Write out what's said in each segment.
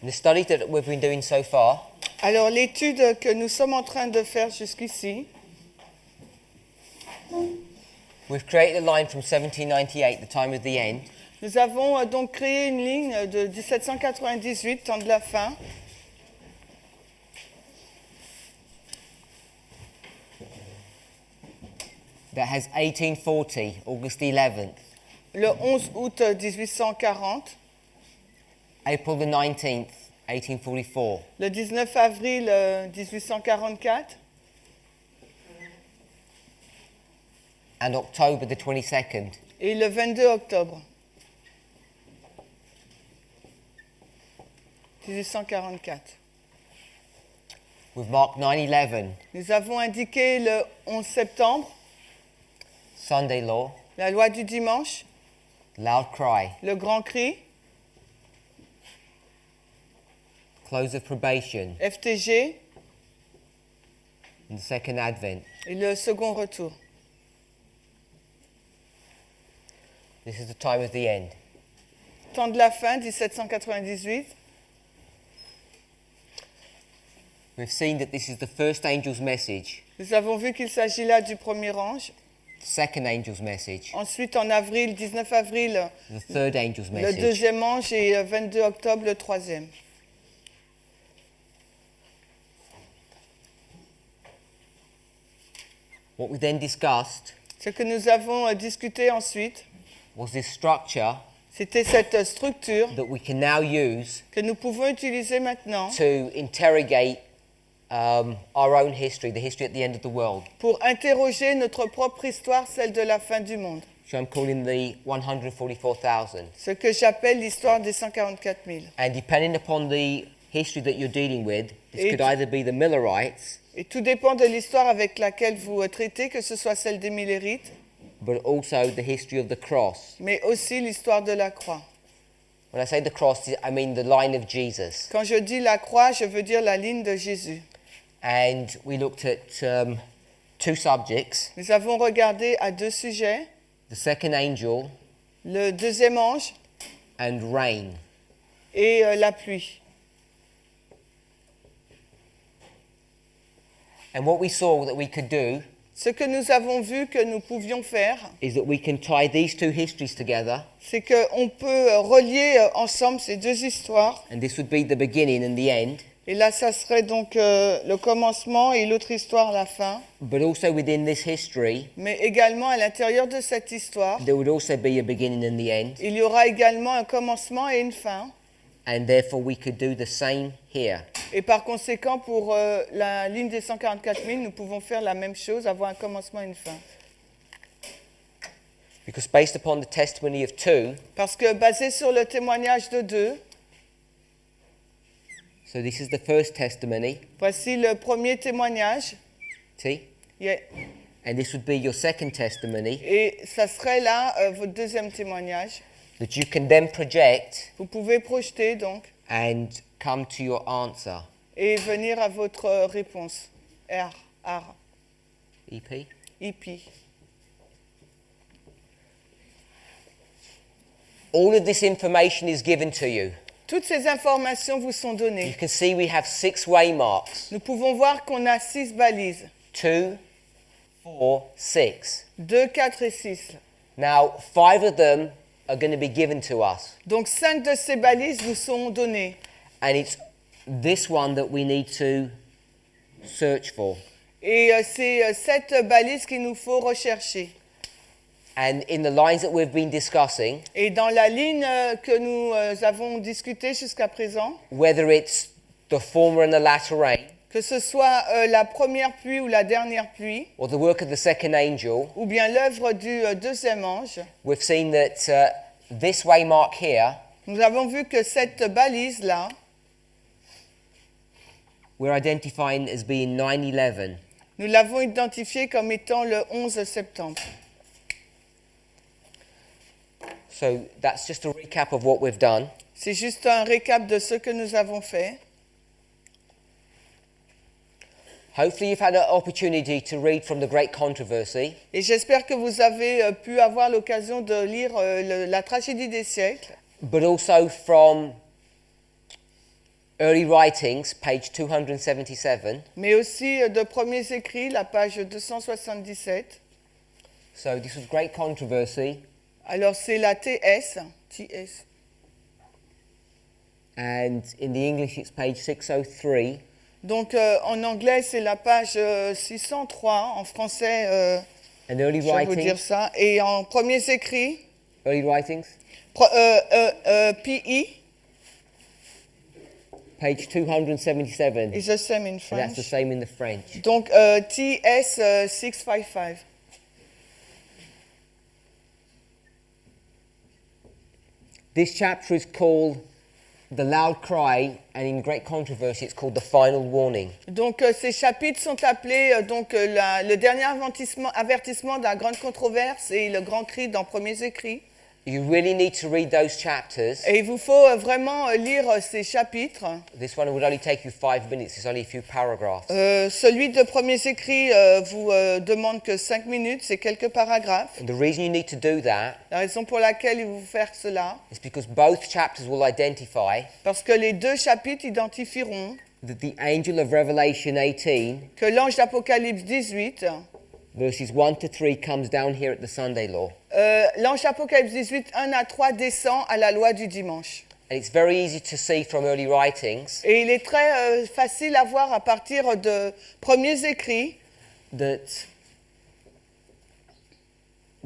The study that we've been doing so far Alors, l'étude que nous sommes en train de faire jusqu'ici, we've created a line from 1798, the time of the end, nous avons donc créé une ligne de 1798, temps de la fin, that has 1840, August 11th, le 11 août 1840, April the 19th, 1844, le 19 avril 1844 and October the 22nd. et le 22 octobre 1844. We've marked 9/11, Nous avons indiqué le 11 septembre, Sunday law, la loi du dimanche, loud cry, le grand cri, close of probation, FTG and the second advent. et le second retour. This is the time of the end. Temps de la fin, 1798. We've seen that this is the first angel's message, Nous avons vu qu'il s'agit là du premier ange. the second angel's message, Ensuite, en avril, 19 avril, the third angel's le message. deuxième ange et 22 octobre, le troisième. What we then discussed Ce que nous avons discuté ensuite, was this structure c'était cette structure that we can now use que nous pouvons utiliser maintenant to interrogate our own history, the history at the end of the world. pour interroger notre propre histoire, celle de la fin du monde. So I'm calling the 144,000. Ce que j'appelle l'histoire des 144 000. And depending upon the history that you're dealing with, this Et could tu- either be the Millerites, Et tout dépend de l'histoire avec laquelle vous traitez, que ce soit celle des Millérites, but also the history of the cross. mais aussi l'histoire de la croix. When I say the cross, I mean the line of Jesus. Quand je dis la croix, je veux dire la ligne de Jésus. And we looked at two subjects, Nous avons regardé à deux sujets, the second angel le deuxième ange and rain. et la pluie. And what we saw that we could do Ce que nous avons vu que nous pouvions faire, is that we can tie these two histories together, c'est qu'on peut relier ensemble ces deux histoires. and this would be the beginning and the end, Et là, ça serait donc le commencement et l'autre histoire, la fin. but also within this history, Mais également, à l'intérieur de cette histoire, there would also be a beginning and the end, il y aura également un commencement et une fin. and therefore we could do the same here. Et par conséquent, pour la ligne des 144 000, nous pouvons faire la même chose, avoir un commencement et une fin. Because based upon the testimony of two, Parce que basé sur le témoignage de deux, so this is the first testimony, voici le premier témoignage. see? Yeah. And this would be your second testimony, Et ça serait là votre deuxième témoignage. that you can then project Vous pouvez projeter donc and come to your answer. et venir à votre réponse. R, EP? IP. All of this information is given to you. Toutes ces informations vous sont You données. can see we have 6 waymarks. Nous pouvons voir qu'on a 6 balises. 2, 4, 6. 2, 4 et 6. Now, 5 of them are going to be given to us. Donc 5 de ces balises nous sont données. And it's this one that we need to search for. Et c'est cette balise qu'il nous faut rechercher. And in the lines that we've been discussing, Et dans la ligne que nous avons discutée jusqu'à présent, whether it's the former and the latter rain, que ce soit la première pluie ou la dernière pluie, or the work of the second angel, ou bien l'œuvre du deuxième ange, we've seen that this waymark here, nous avons vu que cette balise-là, we're identifying as being 9/11. nous l'avons identifiée comme étant le 11 septembre. So that's just a recap of what we've done. C'est juste un récap de ce que nous avons fait. Hopefully you've had an opportunity to read from the Great Controversy. Et j'espère que vous avez pu avoir l'occasion de lire la tragédie des siècles, But also from Early Writings, page 277. mais aussi de premiers écrits, la page 277. So this was great controversy, Alors c'est la TS. and in the English it's page 603. Donc en anglais c'est la page 603, en français And early je vais vous dire writings, ça. Et en premiers écrits, early writings, PE page 277. is the same in And that's the French. same in the French. Donc TS 655. This chapter is called The Loud Cry, and in great controversy it's called The Final Warning. Donc ces chapitres sont appelés le dernier avertissement de la grande controverse et le grand cri dans premiers écrits. You really need to read those chapters. Et il vous faut vraiment lire ces chapitres. This one would only take you 5 minutes. It's only a few paragraphs. Celui de premiers écrits vous demande que 5 minutes, c'est quelques paragraphes. And the reason you need to do that La raison pour laquelle il vous faire cela, is because both chapters will identify parce que les deux chapitres identifieront that the angel of Revelation 18, que l'ange d'Apocalypse 18, verses 1 to 3, comes down here at the Sunday law. l'ange d'Apocalypse 18, 1 à 3 descend à la loi du dimanche. And it's very easy to see from early writings Et il est très facile à voir à partir de premiers écrits that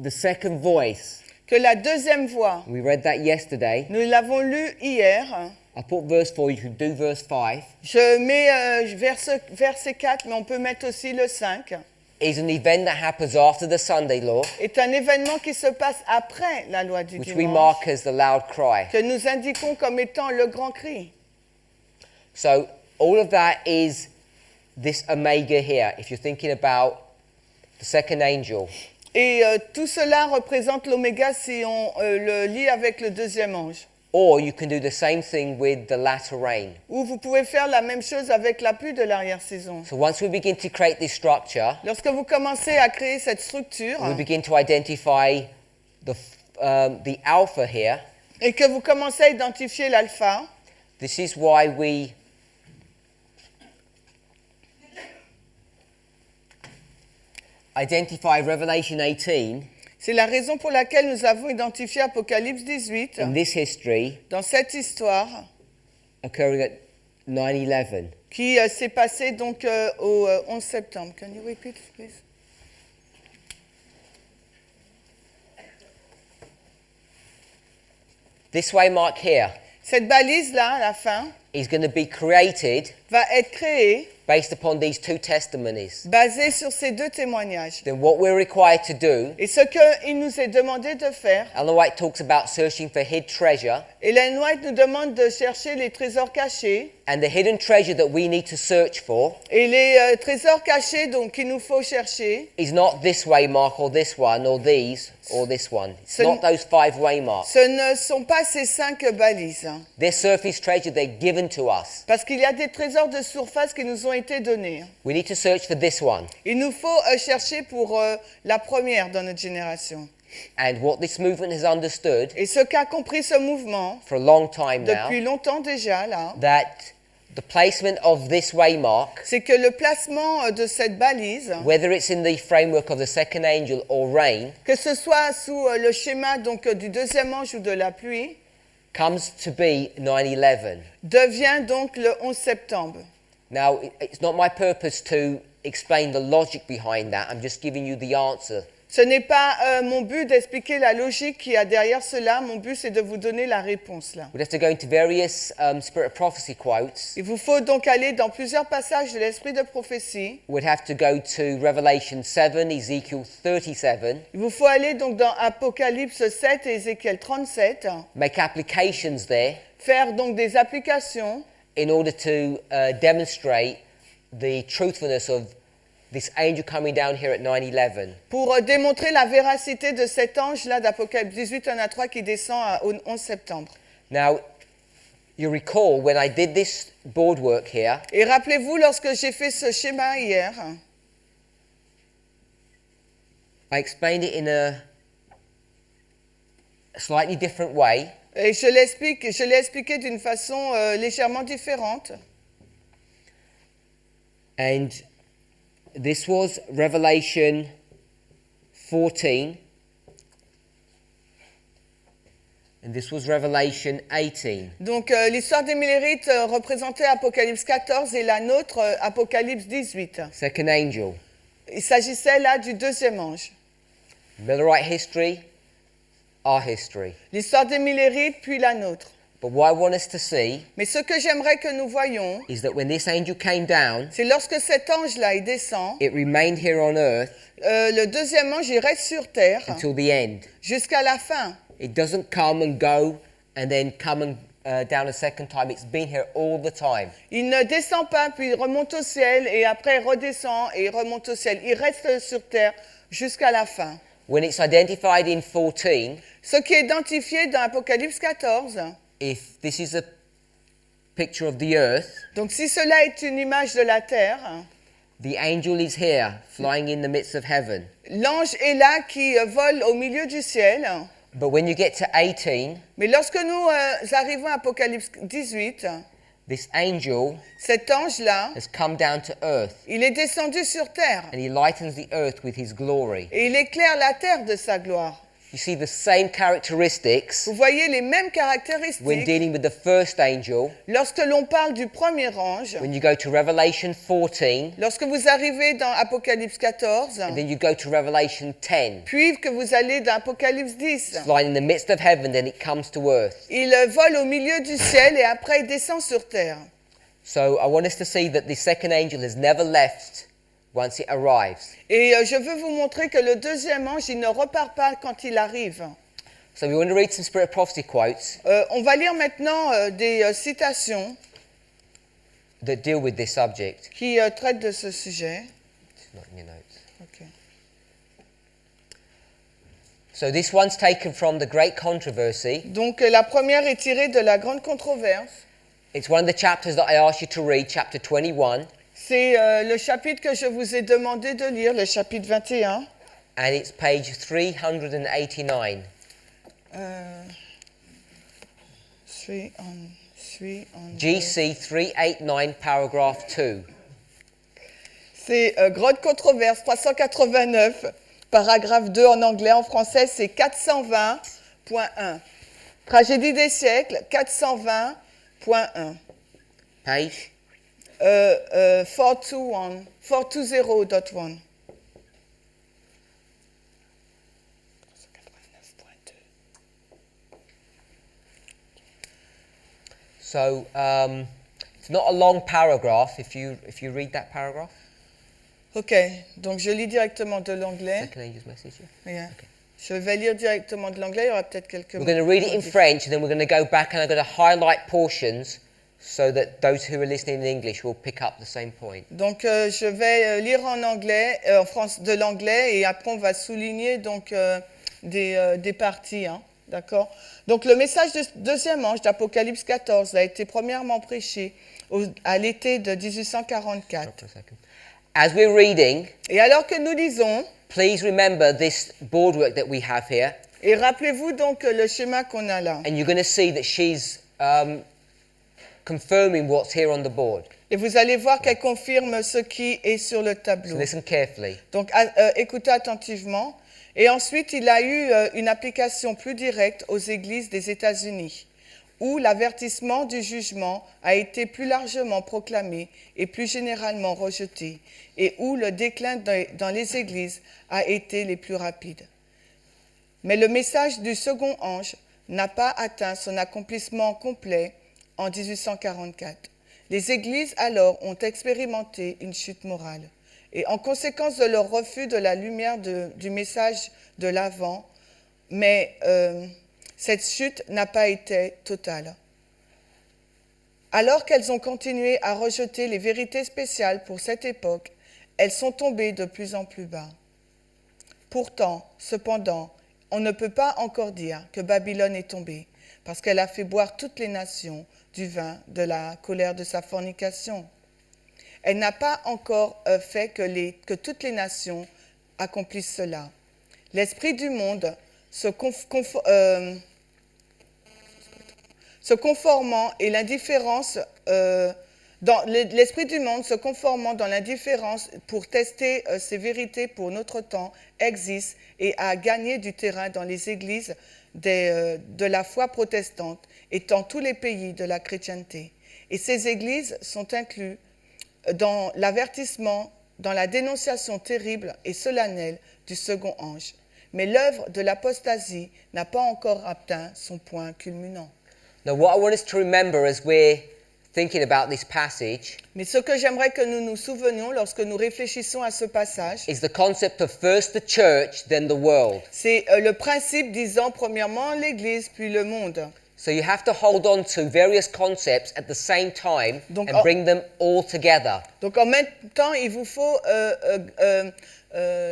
the second voice, que la deuxième voix, we read that yesterday. nous l'avons lu hier. I put verse 4, you can do verse 5, Je mets verset 4, mais on peut mettre aussi le 5. is an event that happens after the Sunday law, Est un événement qui se passe après la loi du which we dimanche, mark as the loud cry. que nous indiquons comme étant le grand cri. So all of that is this omega here, if you're thinking about the second angel. Et tout cela représente l'oméga si on le lit avec le deuxième ange. Or you can do the same thing with the latter rain. Ou vous pouvez faire la même chose avec la pluie de l'arrière-saison. So once we begin to create this structure, Lorsque vous commencez à créer cette structure we begin to identify the alpha here. et que vous commencez à identifier l'alpha, This is why we identify Revelation 18 c'est la raison pour laquelle nous avons identifié Apocalypse 18 in this history dans cette histoire occurring at 9/11. qui s'est passée donc au 11 septembre. Can you repeat, please? This waymark here Cette balise-là, à la fin, is going to be created va être créée based upon these two testimonies. basée sur ces deux témoignages. Then what we're required to do, Et ce qu'il nous est demandé de faire, Ellen White talks about searching for hid treasure, Ellen White nous demande de chercher les trésors cachés. and the hidden treasure that we need to search for Et les trésors cachés donc qu'il nous faut chercher, is not this waymark or this one or these or this one. It's Ce not those 5 waymarks. ce ne sont pas ces 5 balises. They're surface treasure, they're given to us. Parce qu'il y a des trésors de surface qui nous ont été donnés. We need to search for this one. Il nous faut chercher pour la première dans notre génération. And what this movement has understood Et ce qu'a compris ce mouvement, for a long time depuis now, longtemps déjà, là, that the placement of this waymark, c'est que le placement de cette balise, whether it's in the framework of the second angel or rain, que ce soit sous le schéma donc, du deuxième ange ou de la pluie, comes to be 9/11. devient donc le 11 septembre. Now, it's not my purpose to explain the logic behind that. I'm just giving you the answer. Ce n'est pas mon but d'expliquer la logique qu'il y a derrière cela. Mon but, c'est de vous donner la réponse là. We'd have to go into various Spirit of Prophecy quotes. Il vous faut donc aller dans plusieurs passages de l'esprit de prophétie. We'd have to go to Revelation 7, Ezekiel 37, Il vous faut aller donc dans Apocalypse 7 et Ézéchiel 37, make applications there faire donc des applications in order to demonstrate the truthfulness of this angel coming down here at 9/11. pour démontrer la véracité de cet ange-là d'Apocalypse 18, 1 à 3 qui descend au 11 septembre. Now, you recall when I did this board work here, Et rappelez-vous, lorsque j'ai fait ce schéma hier, I explained it in a slightly different way. Et je l'ai expliqué d'une façon légèrement différente. And this was Revelation 14. And this was Revelation 18. Donc l'histoire des Millérites représentait Apocalypse 14 et la nôtre Apocalypse 18. Second angel. Il s'agissait là du deuxième ange. Millerite history, our history. L'histoire des Millérites puis la nôtre. But what I want us to see Mais ce que j'aimerais que nous voyions, is that when this angel came down, c'est lorsque cet ange-là il descend, it remained here on earth le deuxième ange il reste sur terre until the end. jusqu'à la fin. It doesn't come and go and then come and down a second time. It's been here all the time. Il ne descend pas puis il remonte au ciel et après il redescend et il remonte au ciel. Il reste sur terre jusqu'à la fin. When it's identified in 14, Ce qui est identifié dans Apocalypse 14, if this is a picture of the earth, donc si cela est une image de la terre, the angel is here, flying in the midst of heaven. l'ange est là qui vole au milieu du ciel. But when you get to 18, Mais lorsque nous arrivons à Apocalypse 18, this angel cet ange-là, has come down to earth il est descendu sur terre and he lightens the earth with his glory. et il éclaire la terre de sa gloire. You see the same characteristics Vous voyez les mêmes when caractéristiques dealing with the first angel. lorsque l'on parle du premier ange. When you go to Revelation 14, Lorsque vous arrivez dans Apocalypse 14, and then you go to Revelation 10, puis que vous allez dans Apocalypse 10, flying in the midst of heaven, then it comes to earth. il vole au milieu du ciel et après il descend sur terre. So I want us to see that the second angel has never left once it arrives. Et je veux vous montrer que le deuxième ange, il ne repart pas quand il arrive. So we want to read some Spirit of Prophecy quotes On va lire maintenant des citations that deal with this subject. qui traitent de ce sujet. It's not in your notes. Ok. So this one's taken from the Great Controversy. Donc la première est tirée de la grande controverse. It's one of the chapters that I asked you to read, chapter 21, C'est le chapitre que je vous ai demandé de lire, le chapitre 21. and it's page 389. GC 389, paragraph 2. C'est grande controverse 389, paragraphe 2 en anglais. En français, c'est 420.1. Tragédie des siècles, 420.1. Page? 420.1. 420.1. So it's not a long paragraph if you read that paragraph. Ok, donc je lis directement de l'anglais. Second angel's message. Yeah. Yeah. Je vais lire directement de l'anglais, il y aura peut-être quelques We're going to read it in French and then we're going to go back and I'm going to highlight portions so that those who are listening in English will pick up the same point. Donc je vais lire en anglais, en France de l'anglais, et après on va souligner donc des parties, hein, d'accord. Donc le message du deuxième ange d'Apocalypse 14 a été premièrement prêché à l'été de 1844. Just a second. As we're reading, Et alors que nous lisons, please remember this boardwork that we have here, et rappelez-vous donc le schéma qu'on a là. and you're going to see that she's confirming what's here on the board. Et vous allez voir qu'elle confirme ce qui est sur le So tableau. listen carefully. Donc écoutez attentivement. Et ensuite, il a eu une application plus directe aux églises des États-Unis, où l'avertissement du jugement a été plus largement proclamé et plus généralement rejeté, et où le déclin dans les églises a été les plus rapides. Mais le message du second ange n'a pas atteint son accomplissement complet en 1844. Les églises alors ont expérimenté une chute morale. Et en conséquence de leur refus de la lumière du message de l'Avent, mais cette chute n'a pas été totale. Alors qu'elles ont continué à rejeter les vérités spéciales pour cette époque, elles sont tombées de plus en plus bas. Pourtant, cependant, on ne peut pas encore dire que Babylone est tombée, parce qu'elle a fait boire toutes les nations du vin de la colère de sa fornication. Elle n'a pas encore fait que toutes les nations accomplissent cela. L'esprit du monde se se conformant et l'indifférence dans l'esprit du monde se conformant dans l'indifférence pour tester ces vérités pour notre temps existe et a gagné du terrain dans les églises de la foi protestante et dans tous les pays de la chrétienté. Et ces églises sont incluses dans l'avertissement, dans la dénonciation terrible et solennelle du second ange. Mais l'œuvre de l'apostasie n'a pas encore atteint son point culminant. Now, what I want us to remember as we're thinking about this passage Mais ce que j'aimerais que nous nous souvenions lorsque nous réfléchissons à ce passage, is the concept of first the church, then the world. c'est le principe disant premièrement l'Église puis le monde. So you have to hold on to various concepts at the same time Donc, and bring them all together. Donc en même temps, il vous faut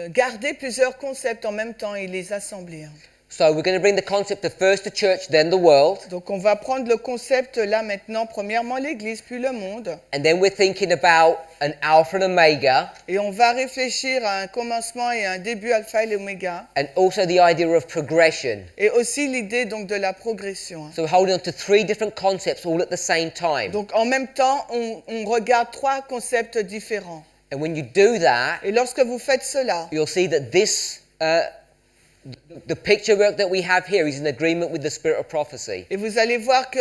garder plusieurs concepts en même temps et les assembler. So we're going to bring the concept of first the church, then the world. Donc on va prendre le concept là maintenant, premièrement l'Église, puis le monde. And then we're thinking about an alpha and omega. Et on va réfléchir à un commencement et un début alpha et l'oméga. And also the idea of progression. Et aussi l'idée donc de la progression. So we're holding on to three different concepts all at the same time. Donc en même temps, on regarde trois concepts différents. And when you do that, Et lorsque vous faites cela, you'll see that this, the picture work that we have here is in agreement with the spirit of prophecy. et vous allez voir que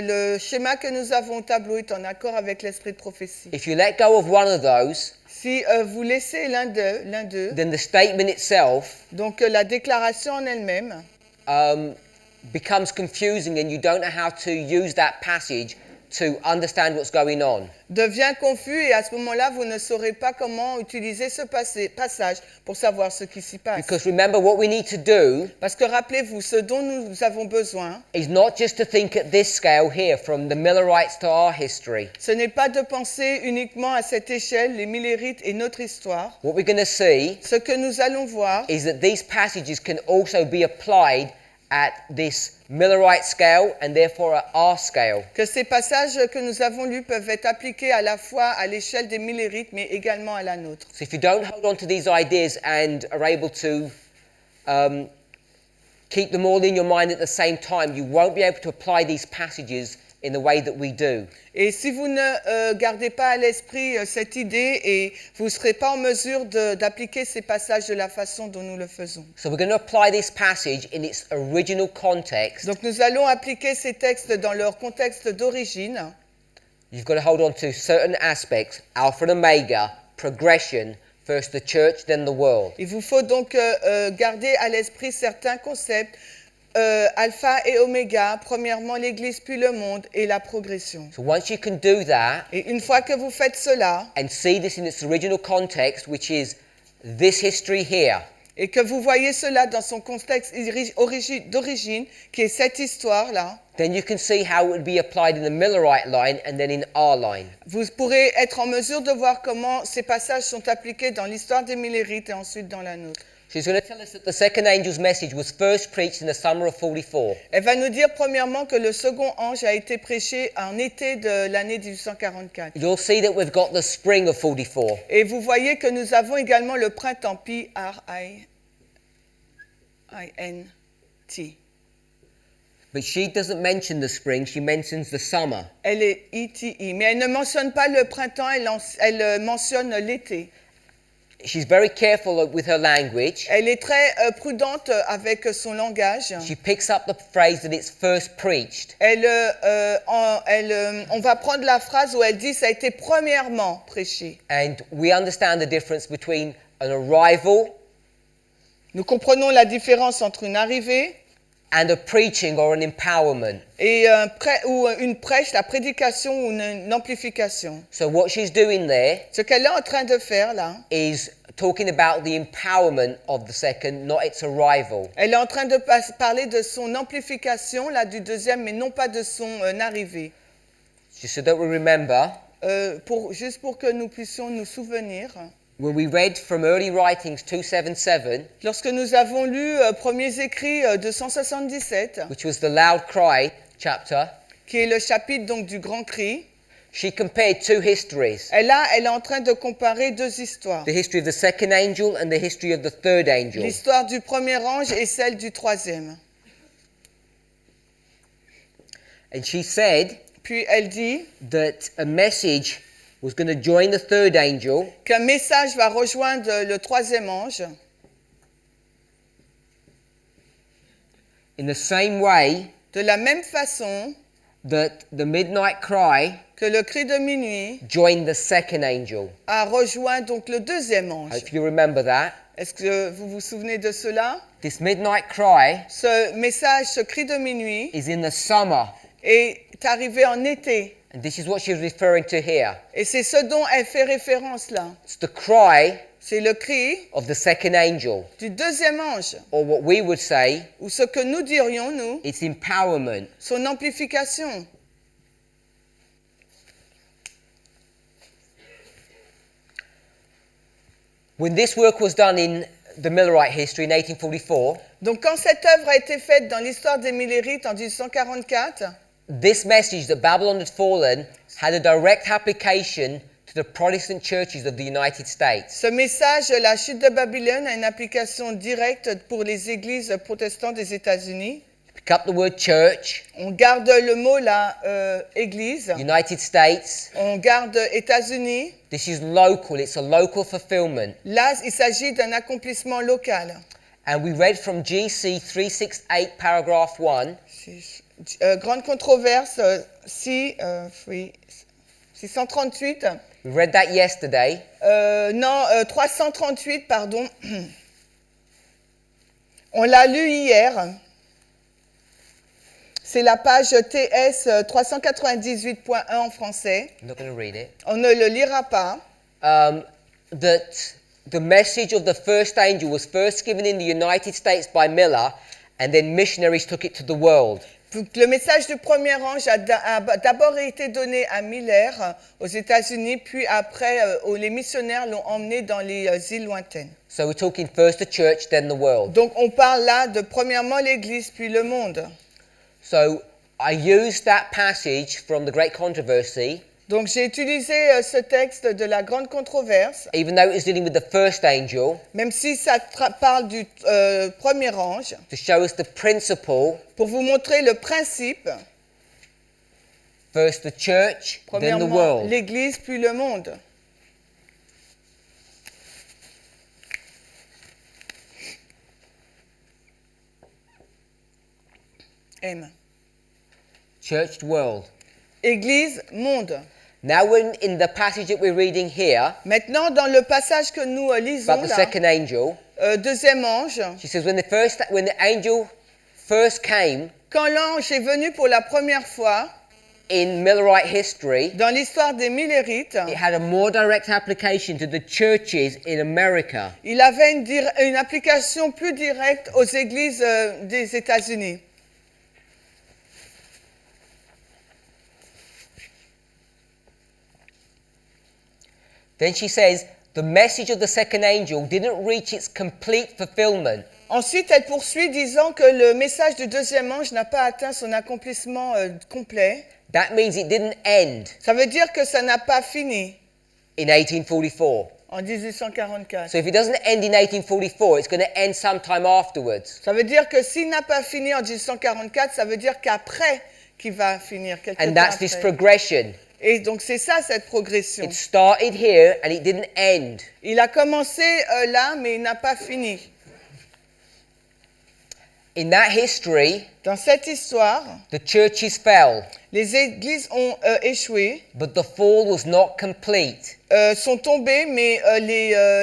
le schéma que nous avons au tableau est en accord avec l'esprit de prophétie. If you let go of one of those, Si vous laissez l'un d'eux, then the statement itself donc la déclaration en elle-même becomes confusing and you don't know how to use that passage to understand what's going on. devient confus et à ce moment-là, vous ne saurez pas comment utiliser ce passage pour savoir ce qui s'y passe. Because remember, what we need to do Parce que rappelez-vous, ce dont nous avons besoin, is not just to think at this scale here, from the Millerites to our history. ce n'est pas de penser uniquement à cette échelle, les Millérites et notre histoire. What we're going to see Ce que nous allons voir, is that these passages can also be applied at this Millerite scale and therefore at our scale. que ces passages que nous avons lus peuvent être appliqués à la fois à l'échelle des Millérites, mais également à la nôtre. So if you don't hold on to these ideas and are able to keep them all in your mind at the same time, you won't be able to apply these passages in the way that we do. Et si vous ne gardez pas à l'esprit cette idée, et vous ne serez pas en mesure d'appliquer ces passages de la façon dont nous le faisons. So we're going to apply this passage in its original context. Donc nous allons appliquer ces textes dans leur contexte d'origine. You've got to hold on to certain aspects, alpha and omega, progression, first the church, then the world. Il vous faut donc garder à l'esprit certains concepts, alpha et oméga, premièrement l'Église puis le monde et la progression. So once you can do that Et une fois que vous faites cela, and see this in its original context, which is this history here, et que vous voyez cela dans son contexte d'origine, qui est cette histoire-là, then you can see how it would be applied in the Millerite line and then in our line. vous pourrez être en mesure de voir comment ces passages sont appliqués dans l'histoire des Millérites et ensuite dans la nôtre. She's going to tell us that the second angel's message was first preached in the summer of 44. Elle va nous dire premièrement que le second ange a été prêché en été de l'année 1844. You'll see that we've got the spring of 44. Et vous voyez que nous avons également le printemps, P-R-I-N-T. But she doesn't mention the spring, she mentions the summer. Elle est E-T-I, mais elle ne mentionne pas le printemps, elle mentionne l'été. She's very careful with her language. Elle est très prudente avec son langage. She picks up the phrase that it's first preached. On va prendre la phrase où elle dit ça a été premièrement prêché. And we understand the difference between an arrival Nous comprenons la différence entre une arrivée and a preaching or an empowerment. et une prêche, la prédication ou une amplification. So what she's doing there Ce qu'elle est en train de faire là, is talking about the empowerment of the second, not its arrival. elle est en train de parler de son amplification là du deuxième, mais non pas de son arrivée. Just so that we remember, Juste pour que nous puissions nous souvenir. when we read from early writings 277, Lorsque nous avons lu premiers écrits 277, which was the loud cry chapter, qui est le chapitre donc du grand cri, she compared two histories. elle est en train de comparer deux histoires. The history of the second angel and the history of the third angel. L'histoire du premier ange et celle du troisième. And she said Puis elle dit that a message was going to join the third angel qu'un message va rejoindre le troisième ange in the same way de la même façon that the midnight cry que le cri de minuit joined the second angel. a rejoint donc le deuxième ange. If you remember that, Est-ce que vous vous souvenez de cela? this midnight cry Ce message, ce cri de minuit is in the summer, est arrivé en été. and this is what she was referring to here. Et c'est ce dont elle fait référence là. It's the cry C'est le cri of the second angel, du deuxième ange, or what we would say, ou ce que nous dirions, nous, it's empowerment. son amplification. When this work was done in the Millerite history in 1844, Donc quand cette œuvre a été faite dans l'histoire des Millérites en 1844, this message that Babylon had fallen had a direct application to the Protestant churches of the United States. ce message, la chute de Babylone, a une application directe pour les églises protestantes des États-Unis. Pick up the word church, On garde le mot là, église. United States. On garde États-Unis. This is local, it's a local fulfillment. Là, il s'agit d'un accomplissement local. And we read from GC 368, paragraph 1. Grande controverse, 638. We read that yesterday. 338, pardon. On l'a lu hier. C'est la page TS 398.1 en français. I'm not going to read it. On ne le lira pas. That the message of the first angel was first given in the United States by Miller, and then missionaries took it to the world. Donc, le message du premier ange a d'abord été donné à Miller aux États-Unis, puis après, les missionnaires l'ont emmené dans les îles lointaines. So we're talking first the church, then the world. Donc on parle là de premièrement l'Église, puis le monde. So I used that passage from the Great Controversy, Donc j'ai utilisé ce texte de la grande controverse, even though it was dealing with the first angel, même si ça parle du premier ange, to show us the principle. pour vous montrer le principe. First the church, then the Premièrement world. l'Église, puis le monde. M. Church, world. Église, monde. Now when in the passage that we're reading here, Maintenant, dans le passage que nous lisons, about the là, second angel, deuxième ange, she says when the angel first came quand l'ange est venu pour la première fois in Millerite history, dans l'histoire des Millérites, it had a more direct application to the churches in America. il avait une application plus directe aux églises des États-Unis. Then she says, the message of the second angel didn't reach its complete fulfillment. Ensuite, elle poursuit disant que le message du deuxième ange n'a pas atteint son accomplissement complet. That means it didn't end Ça veut dire que ça n'a pas fini in 1844. en 1844. So if it doesn't end in 1844, it's going to end sometime afterwards. Ça veut dire que s'il n'a pas fini en 1844, ça veut dire qu'après qu'il va finir quelque temps And that's this après. progression. Et donc c'est ça cette progression. It started here and it didn't end. Il a commencé là, mais il n'a pas fini. In that history, Dans cette histoire, the churches fell, les églises ont échoué, but the fall was not complete. sont tombées, mais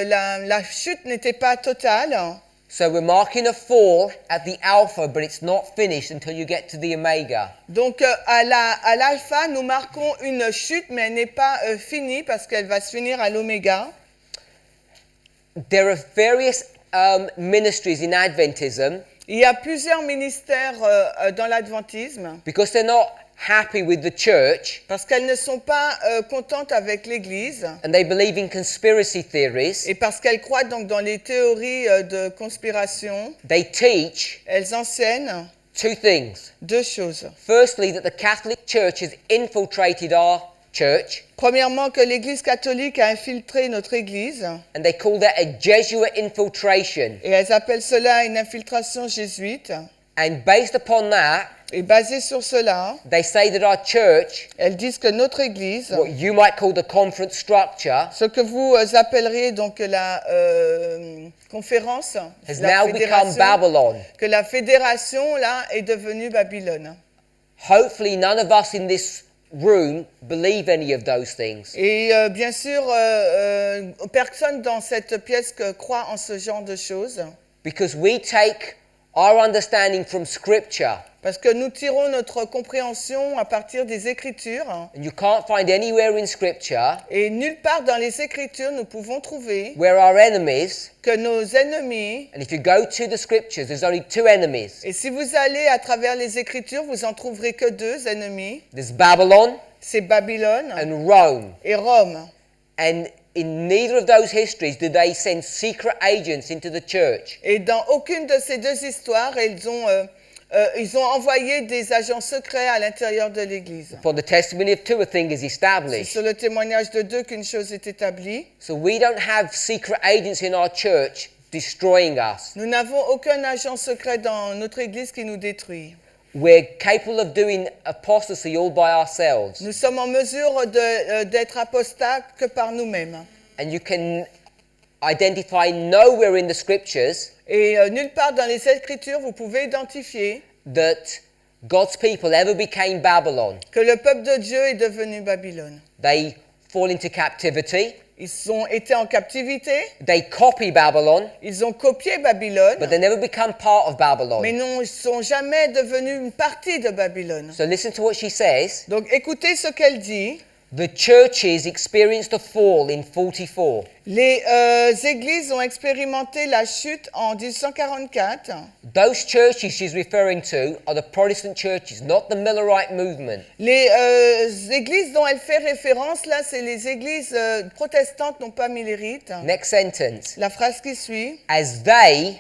la chute n'était pas totale. So we're marking a fall at the alpha, but it's not finished until you get to the omega. Donc à l'alpha, nous marquons une chute, mais elle n'est pas finie parce qu'elle va se finir à l'oméga. There are various ministries in Adventism Il y a plusieurs ministères dans l'adventisme because they're not happy with the church parce qu'elles ne sont pas contentes avec l'Église and they believe in conspiracy theories. et parce qu'elles croient donc dans les théories de conspiration. They teach Elles enseignent two things. deux choses. Firstly, that the Catholic Church has infiltrated our church, Premièrement, que l'Église catholique a infiltré notre Église and they call that a Jesuit infiltration. et elles appellent cela une infiltration jésuite. And based upon that, Et basé sur cela, they say that our church, elles disent que notre Église, what you might call the conference structure, ce que vous appelleriez donc la conférence, has la now become Babylon. que la fédération là est devenue Babylone. Hopefully, none of us in this room believe any of those things. Et bien sûr, personne dans cette pièce croit en ce genre de choses. Because we take our understanding from Scripture, Parce que nous tirons notre compréhension à partir des Écritures. and you can't find anywhere in Scripture Et nulle part dans les Écritures, nous pouvons trouver where our enemies, que nos ennemis, and if you go to the Scriptures, there's only two enemies. et si vous allez à travers les Écritures, vous en trouverez que deux ennemis. There's Babylon C'est Babylone and Rome. et Rome. And in neither of those histories do they send secret agents into the church. Et dans aucune de ces deux histoires, ils ont envoyé des agents secrets à l'intérieur de l'Église. Upon the testimony of two, a thing is C'est established. sur le témoignage de deux qu'une chose est établie. So we don't have secret agents in our church destroying us. Nous n'avons aucun agent secret dans notre Église qui nous détruit. We're capable of doing apostasy all by ourselves. Nous sommes en mesure d'être apostats que par nous-mêmes. And you can identify nowhere in the scriptures Et nulle part dans les Écritures, vous pouvez identifier that God's people ever became Babylon. que le peuple de Dieu est devenu Babylone. They fall into captivity. Ils ont été en captivité, They copy Babylon, ils ont copié Babylone, but they never become part of Babylon. mais ils ne sont jamais devenus une partie de Babylone. So listen to what she says. Donc écoutez ce qu'elle dit. The churches experienced a fall in 44. Les églises ont expérimenté la chute en 1844. Those churches she's referring to are the Protestant churches, not the Millerite movement. Les églises dont elle fait référence, là, c'est les églises protestantes, non pas millérites. Next sentence. La phrase qui suit. As they,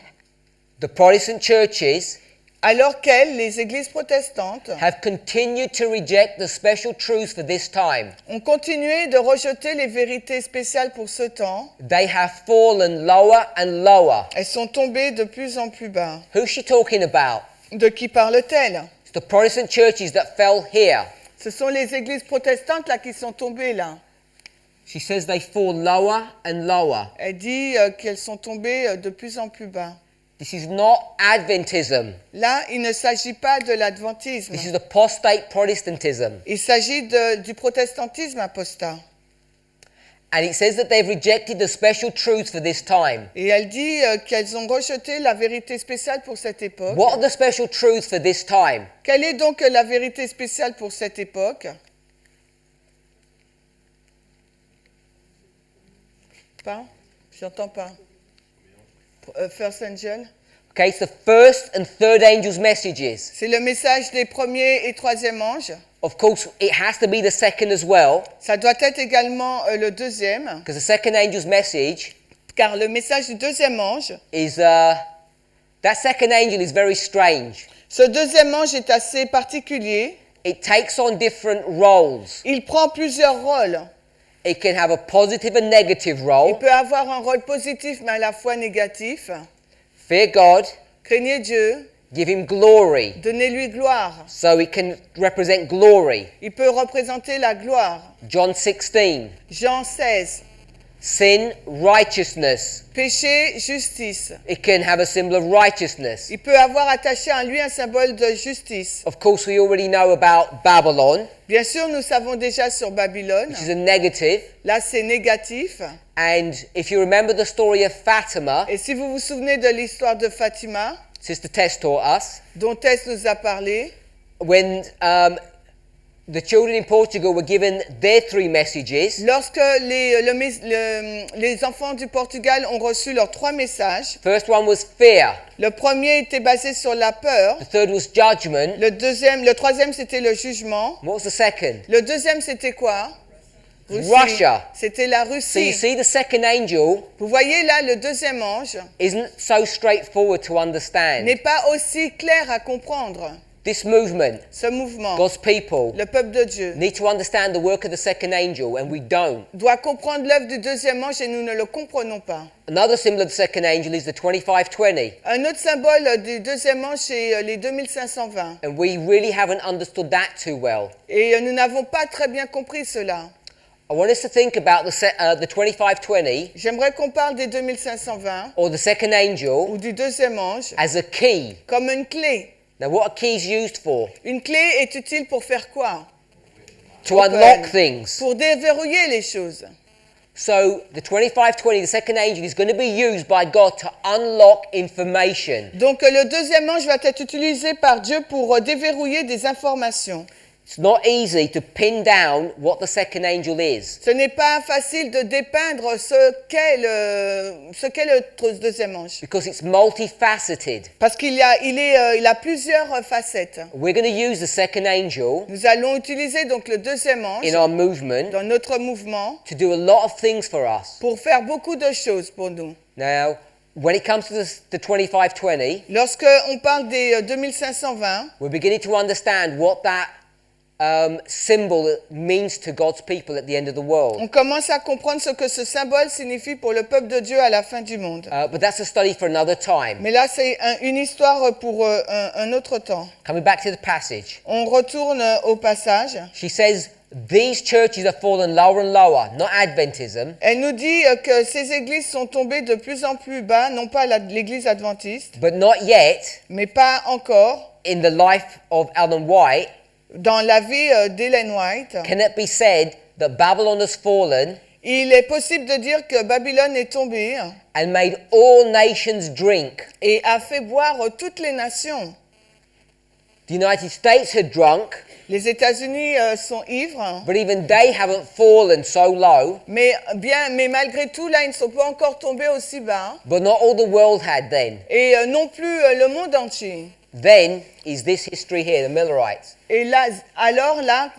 the Protestant churches, Alors qu'elles, les églises protestantes, have continued to reject the special truths for this time, ont continué de rejeter les vérités spéciales pour ce temps, they have fallen lower and lower. elles sont tombées de plus en plus bas. Who's she talking about? De qui parle-t-elle? It's the Protestant churches that fell here. Ce sont les églises protestantes là qui sont tombées là. She says they fall lower and lower. Elle dit qu'elles sont tombées de plus en plus bas. This is not Adventism. Là, il ne s'agit pas de l'adventisme. This is apostate Protestantism. Il s'agit du protestantisme apostat. And it says that they've rejected the special truths for this time. Et elle dit qu'elles ont rejeté la vérité spéciale pour cette époque. What are the special truths for this time? Quelle est donc la vérité spéciale pour cette époque? Pas? J'entends pas. First angel. Okay, it's the first and third angels' messages. C'est le message des premiers et troisième anges. Of course, it has to be the second as well, Ça doit être également le deuxième, because the second angel's message car le message du deuxième ange, is that second angel is very strange. ce deuxième ange est assez particulier. It takes on different roles. Il prend plusieurs rôles. It can have a positive and negative Il role. peut avoir un rôle positif, mais à la fois négatif. Fear God, Craignez Dieu, give him glory, donnez-lui gloire. so it can represent glory. Il peut représenter la gloire. John 16, Jean 16, sin, righteousness. péché, justice. It can have a symbol of righteousness. Il peut avoir attaché à lui un symbole de justice. Of course, we already know about Babylon, Bien sûr, nous savons déjà sur Babylone. which is a negative. Là, c'est négatif. And if you remember the story of Fatima, Et si vous vous souvenez de l'histoire de Fatima, Sister Tess taught us, dont Tess nous a parlé, when the children in Portugal were given their three messages, lorsque les enfants du Portugal ont reçu leurs 3 messages, first one was fear, le premier était basé sur la peur, the third was judgment. le troisième c'était le jugement, What was the second? le deuxième c'était quoi? Russia. C'était la So you Russie. see, the second angel Vous voyez là, le deuxième ange isn't so straightforward to understand. n'est pas aussi clair à comprendre. This movement, ce mouvement, God's people, le peuple de Dieu, need to understand the work of the second angel, and we don't. doit comprendre l'œuvre du deuxième ange et nous ne le comprenons pas. Another symbol of the second angel is the 2520, Un autre symbole du deuxième ange, c'est les 2520. and we really haven't understood that too well. Et nous n'avons pas très bien compris cela. I want us to think about the 2520 J'aimerais qu'on parle des 2520 or the second angel ou du deuxième ange as a key. comme une clé. Now, what are keys used for? Une clé est utile pour faire quoi? To Open. unlock things. Pour déverrouiller les choses. So the 2520, the second angel, is going to be used by God to unlock information. Donc le deuxième ange va être utilisé par Dieu pour déverrouiller des informations. It's not easy to pin down what the second angel is. Ce n'est pas facile de dépeindre ce qu'est le deuxième ange. Because it's multifaceted. Parce qu'il a plusieurs facettes. We're going to use the second angel Nous allons utiliser donc le deuxième ange in our movement dans notre mouvement to do a lot of things for us. pour faire beaucoup de choses pour nous. Now, when it comes to the 2520, Lorsque on parle des 2520, we're beginning to understand what that symbol means to God's people at the end of the world. on commence à comprendre ce que ce symbole signifie pour le peuple de Dieu à la fin du monde. But that's a study for another time. Mais là, c'est une histoire pour un autre temps. Coming back to the passage, On retourne au passage. she says, these churches have fallen lower and lower, not Adventism, Elle nous dit que ces églises sont tombées de plus en plus bas, non pas l'église adventiste, but not yet mais pas encore in the life of Ellen White. dans la vie d'Ellen White. Can it be said that Babylon has fallen Il est possible de dire que Babylone est tombée and made all nations drink? et a fait boire toutes les nations. The United States had drunk, Les États-Unis sont ivres, but even they haven't fallen so low, mais malgré tout, là, ils ne sont pas encore tombés aussi bas. but not all the world had then. Et non plus le monde entier. Then is this history here, the Millerites. Et là, alors là,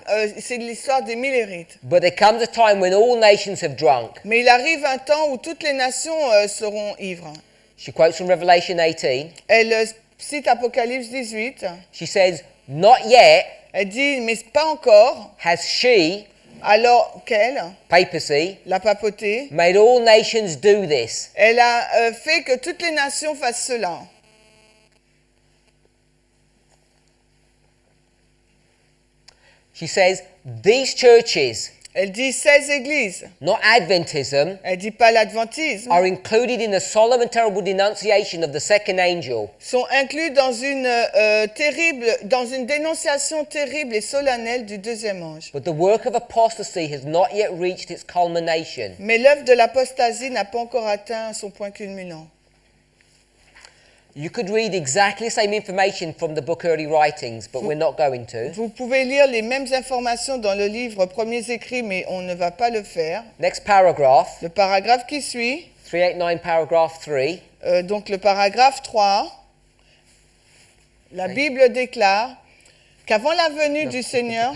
c'est l'histoire des Millérites. But there comes a time when all nations have drunk. Mais il arrive un temps où toutes les nations seront ivres. She quotes from Revelation 18. Elle cite Apocalypse 18. She says, not yet Elle dit, mais pas encore, has she, alors qu'elle, papacy, la papauté, made all nations do this. elle a fait que toutes les nations fassent cela. She says, these churches, Elle dit 16 églises. not Adventism, Elle dit pas l'adventisme. are included in the solemn and terrible denunciation of the second angel. Sont inclus dans une dénonciation terrible et solennelle du deuxième ange. But the work of apostasy has not yet reached its culmination. Mais l'œuvre de l'apostasie n'a pas encore atteint son point culminant. You could read exactly the same information from the book Early Writings, but we're not going to. Vous pouvez lire les mêmes informations dans le livre Premiers écrits, mais on ne va pas le faire. Next paragraph, Le paragraphe qui suit, 389 paragraph 3. donc le paragraphe 3, la Bible déclare qu'avant la venue du Seigneur...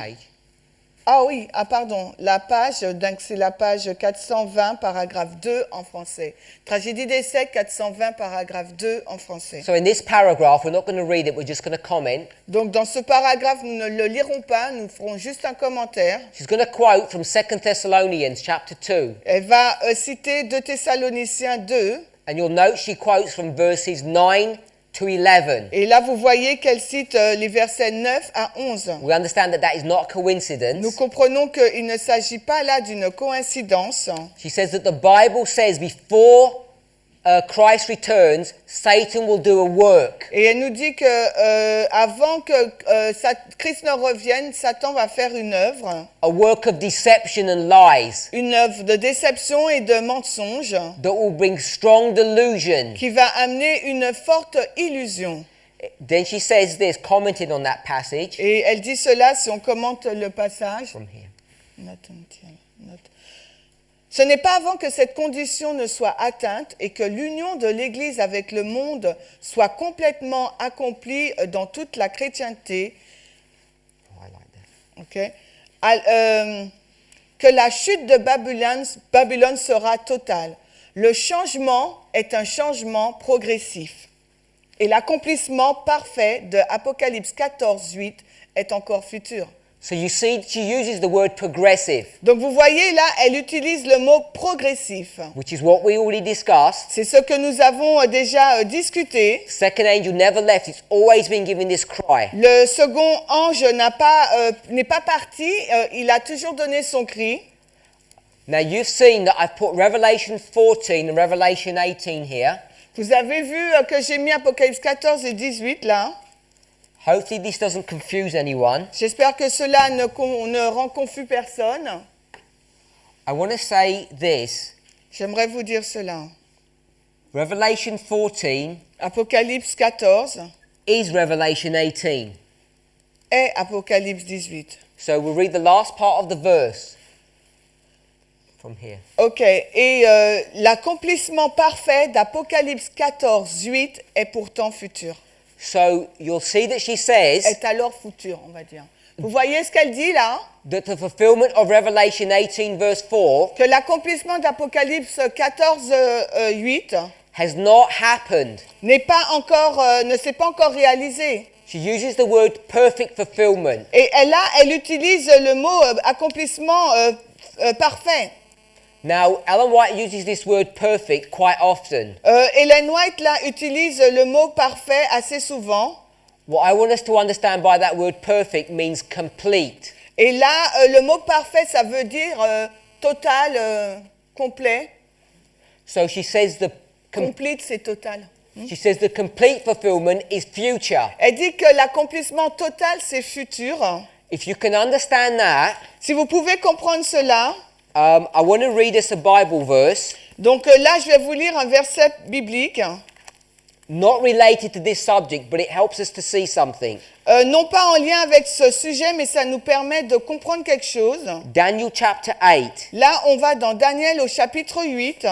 Ah oui, pardon, la page, donc c'est la page 420, paragraphe 2 en français. Tragédie des siècles, 420, paragraphe 2 en français. So in this paragraph, we're not going to read it, we're just going to comment. Donc dans ce paragraphe, nous ne le lirons pas, nous ferons juste un commentaire. She's going to quote from 2 Thessalonians chapter 2. Elle va citer 2 Thessaloniciens 2. And you'll note she quotes from verses 9 to 11. Et là, vous voyez qu'elle cite les versets 9 à 11. We understand that that is not a Nous coincidence. comprenons qu'il ne s'agit pas là d'une coïncidence. She says that the Bible says before Christ returns, Satan will do a work. Et elle nous dit que avant que Christ ne revienne, Satan va faire une œuvre. A work of deception and lies Une œuvre de déception et de mensonge that will bring strong delusion. qui va amener une forte illusion. Then she says this, commenting on that passage. Et elle dit cela si on commente le passage. From here. Note. Ce n'est pas avant que cette condition ne soit atteinte et que l'union de l'Église avec le monde soit complètement accomplie dans toute la chrétienté, Oh, I like that. que la chute de Babylone sera totale. Le changement est un changement progressif. Et l'accomplissement parfait de Apocalypse 14, 8 est encore futur. So you see, she uses the word progressive, Donc vous voyez là, elle utilise le mot progressif. which is what we already discussed. C'est ce que nous avons déjà discuté. Second angel never left. It's always been given this cry. Le second ange n'est pas parti, il a toujours donné son cri. Now you've seen that I've put Revelation 14 and Revelation 18 here. Vous avez vu que j'ai mis Apocalypse 14 et 18 là. Hopefully this doesn't confuse anyone. J'espère que cela ne rend confus personne. I want to say this. J'aimerais vous dire cela. Revelation 14 Apocalypse 14 is Revelation 18. est Apocalypse 18. So we'll read the last part of the verse from here. Ok, et l'accomplissement parfait d'Apocalypse 14, 8 est pourtant futur. So you'll see that she says Est alors futur, on va dire. Vous voyez ce qu'elle dit là? that the fulfillment of Revelation 18 verse 4 Que l'accomplissement d'Apocalypse 14, 8 has not happened. ne s'est pas encore réalisé. She uses the word perfect fulfillment. Et elle utilise le mot accomplissement parfait. Now, Ellen White uses this word perfect quite often. Ellen White là utilise le mot parfait assez souvent. What I want us to understand by that word perfect means complete. Et là, le mot parfait, ça veut dire total, complet. So she says Complete, c'est total. she says the complete fulfillment is future. Elle dit que l'accomplissement total, c'est futur. If you can understand that, Si vous pouvez comprendre cela, I want to read us a Bible verse, donc là, je vais vous lire un verset biblique, not related to this subject, but it helps us to see something. non pas en lien avec ce sujet, mais ça nous permet de comprendre quelque chose. Daniel chapter 8, Là, on va dans Daniel au chapitre 8,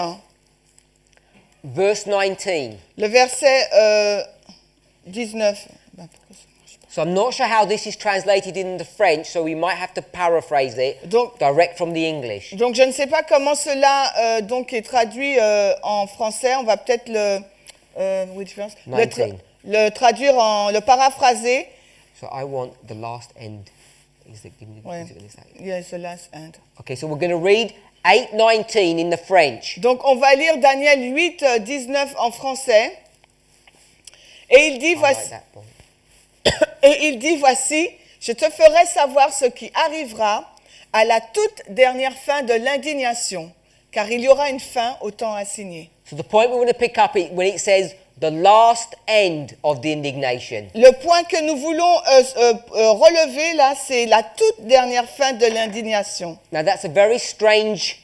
verse 19. le verset 19. So I'm not sure how this is translated in the French, so we might have to paraphrase it Donc, direct from the English. donc je ne sais pas comment cela donc est traduit en français. On va peut-être le traduire le paraphraser. So I want the last end. Ouais. Yes, the last end. Okay, so we're going to read 8:19 in the French. Donc on va lire Daniel 8, 19 en français. Et il dit, I like that one. voici, je te ferai savoir ce qui arrivera à la toute dernière fin de l'indignation, car il y aura une fin au temps assigné. So the point we want to pick up is when it says the last end of the indignation. Le point que nous voulons relever là, c'est la toute dernière fin de l'indignation. Now that's a very strange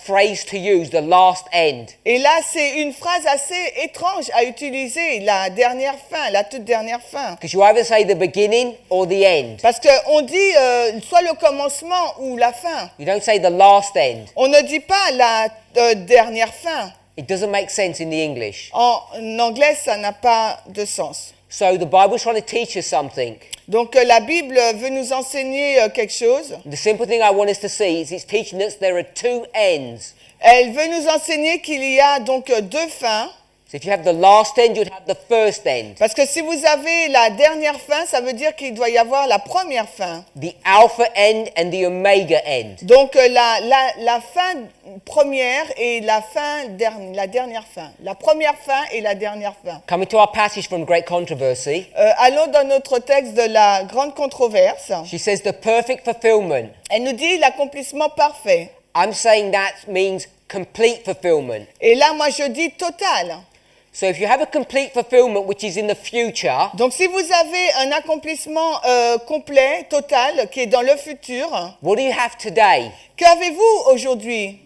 phrase to use, the last end. Et là, c'est une phrase assez étrange à utiliser, la dernière fin, la toute dernière fin. Because you either say the beginning or the end. Parce qu'on dit soit le commencement ou la fin. You don't say the last end. On ne dit pas la dernière fin. It doesn't make sense in the English. En anglais, ça n'a pas de sens. So the Bible's trying to teach us something. Donc la Bible veut nous enseigner quelque chose. The simple thing I want us to see is it's teaching us there are two ends. Elle veut nous enseigner qu'il y a donc deux fins. So if you have the last end, you'd have the first end. Parce que si vous avez la dernière fin, ça veut dire qu'il doit y avoir la première fin. The alpha end and the omega end. Donc la fin première et la dernière fin. La première fin et la dernière fin. Coming to our passage from Great Controversy, Allons dans notre texte de la grande controverse. she says the perfect fulfillment. Elle nous dit l'accomplissement parfait. I'm saying that means complete fulfillment. Et là, moi, je dis total. So if you have a complete fulfillment which is in the future, Donc, si vous avez un accomplissement complet, total, qui est dans le futur, what do you have today? qu'avez-vous aujourd'hui?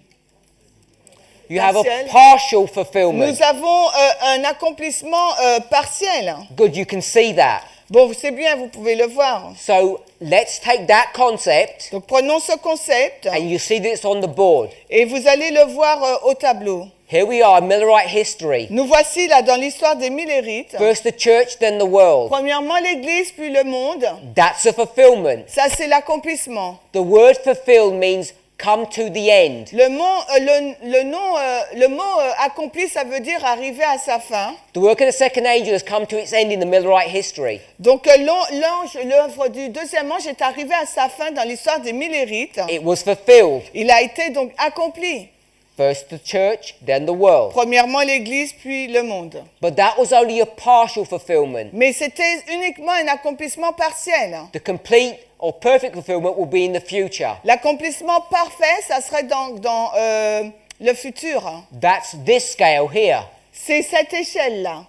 You have a Partiel. partial fulfillment. Nous avons un accomplissement partiel. Good, you can see that. Bon, c'est bien, vous pouvez le voir. So let's take that concept Donc, prenons ce concept and you see that it's on the board. et vous allez le voir au tableau. Here we are, Millerite history. Nous voici là dans l'histoire des Millérites. First the church, then the world. Premièrement, l'Église, puis le monde. That's a fulfillment. Ça, c'est l'accomplissement. The word fulfilled means come to the end. Le mot accompli, ça veut dire arriver à sa fin. The work of the second angel has come to its end in the Millerite history. Donc l'œuvre du deuxième ange est arrivé à sa fin dans l'histoire des Millérites. It was fulfilled. Il a été donc accompli. First the church, then the world. Premièrement l'Église, puis le monde. But that was only a partial fulfillment. Mais c'était uniquement un accomplissement partiel. The complete or perfect fulfillment will be in the future. L'accomplissement parfait, ça serait dans le futur. That's this scale here. C'est cette échelle-là.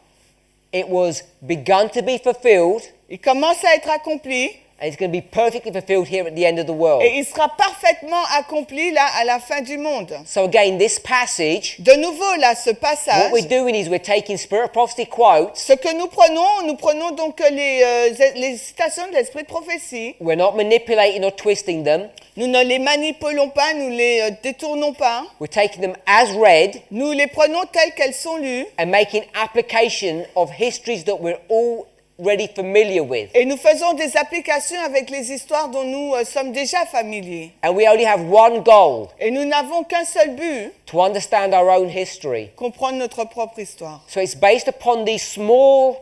It was begun to be fulfilled, Il commence à être accompli. and it's going to be perfectly fulfilled here at the end of the world. Et il sera parfaitement accompli là à la fin du monde. So again, this passage, De nouveau là, ce what passage, we're doing is we're taking Spirit of Prophecy quotes. ce que nous prenons donc les citations de l'esprit de prophétie. We're not manipulating or twisting them. Nous ne les manipulons pas, nous les détournons pas. We're taking them as read Nous les prenons telles qu'elles sont lues. and making application of histories that we're already familiar with. Et nous faisons des applications avec les histoires dont nous sommes déjà familiers. And we only have one goal, Et nous n'avons qu'un seul but, to understand our own history. comprendre notre propre histoire. So it's based upon these small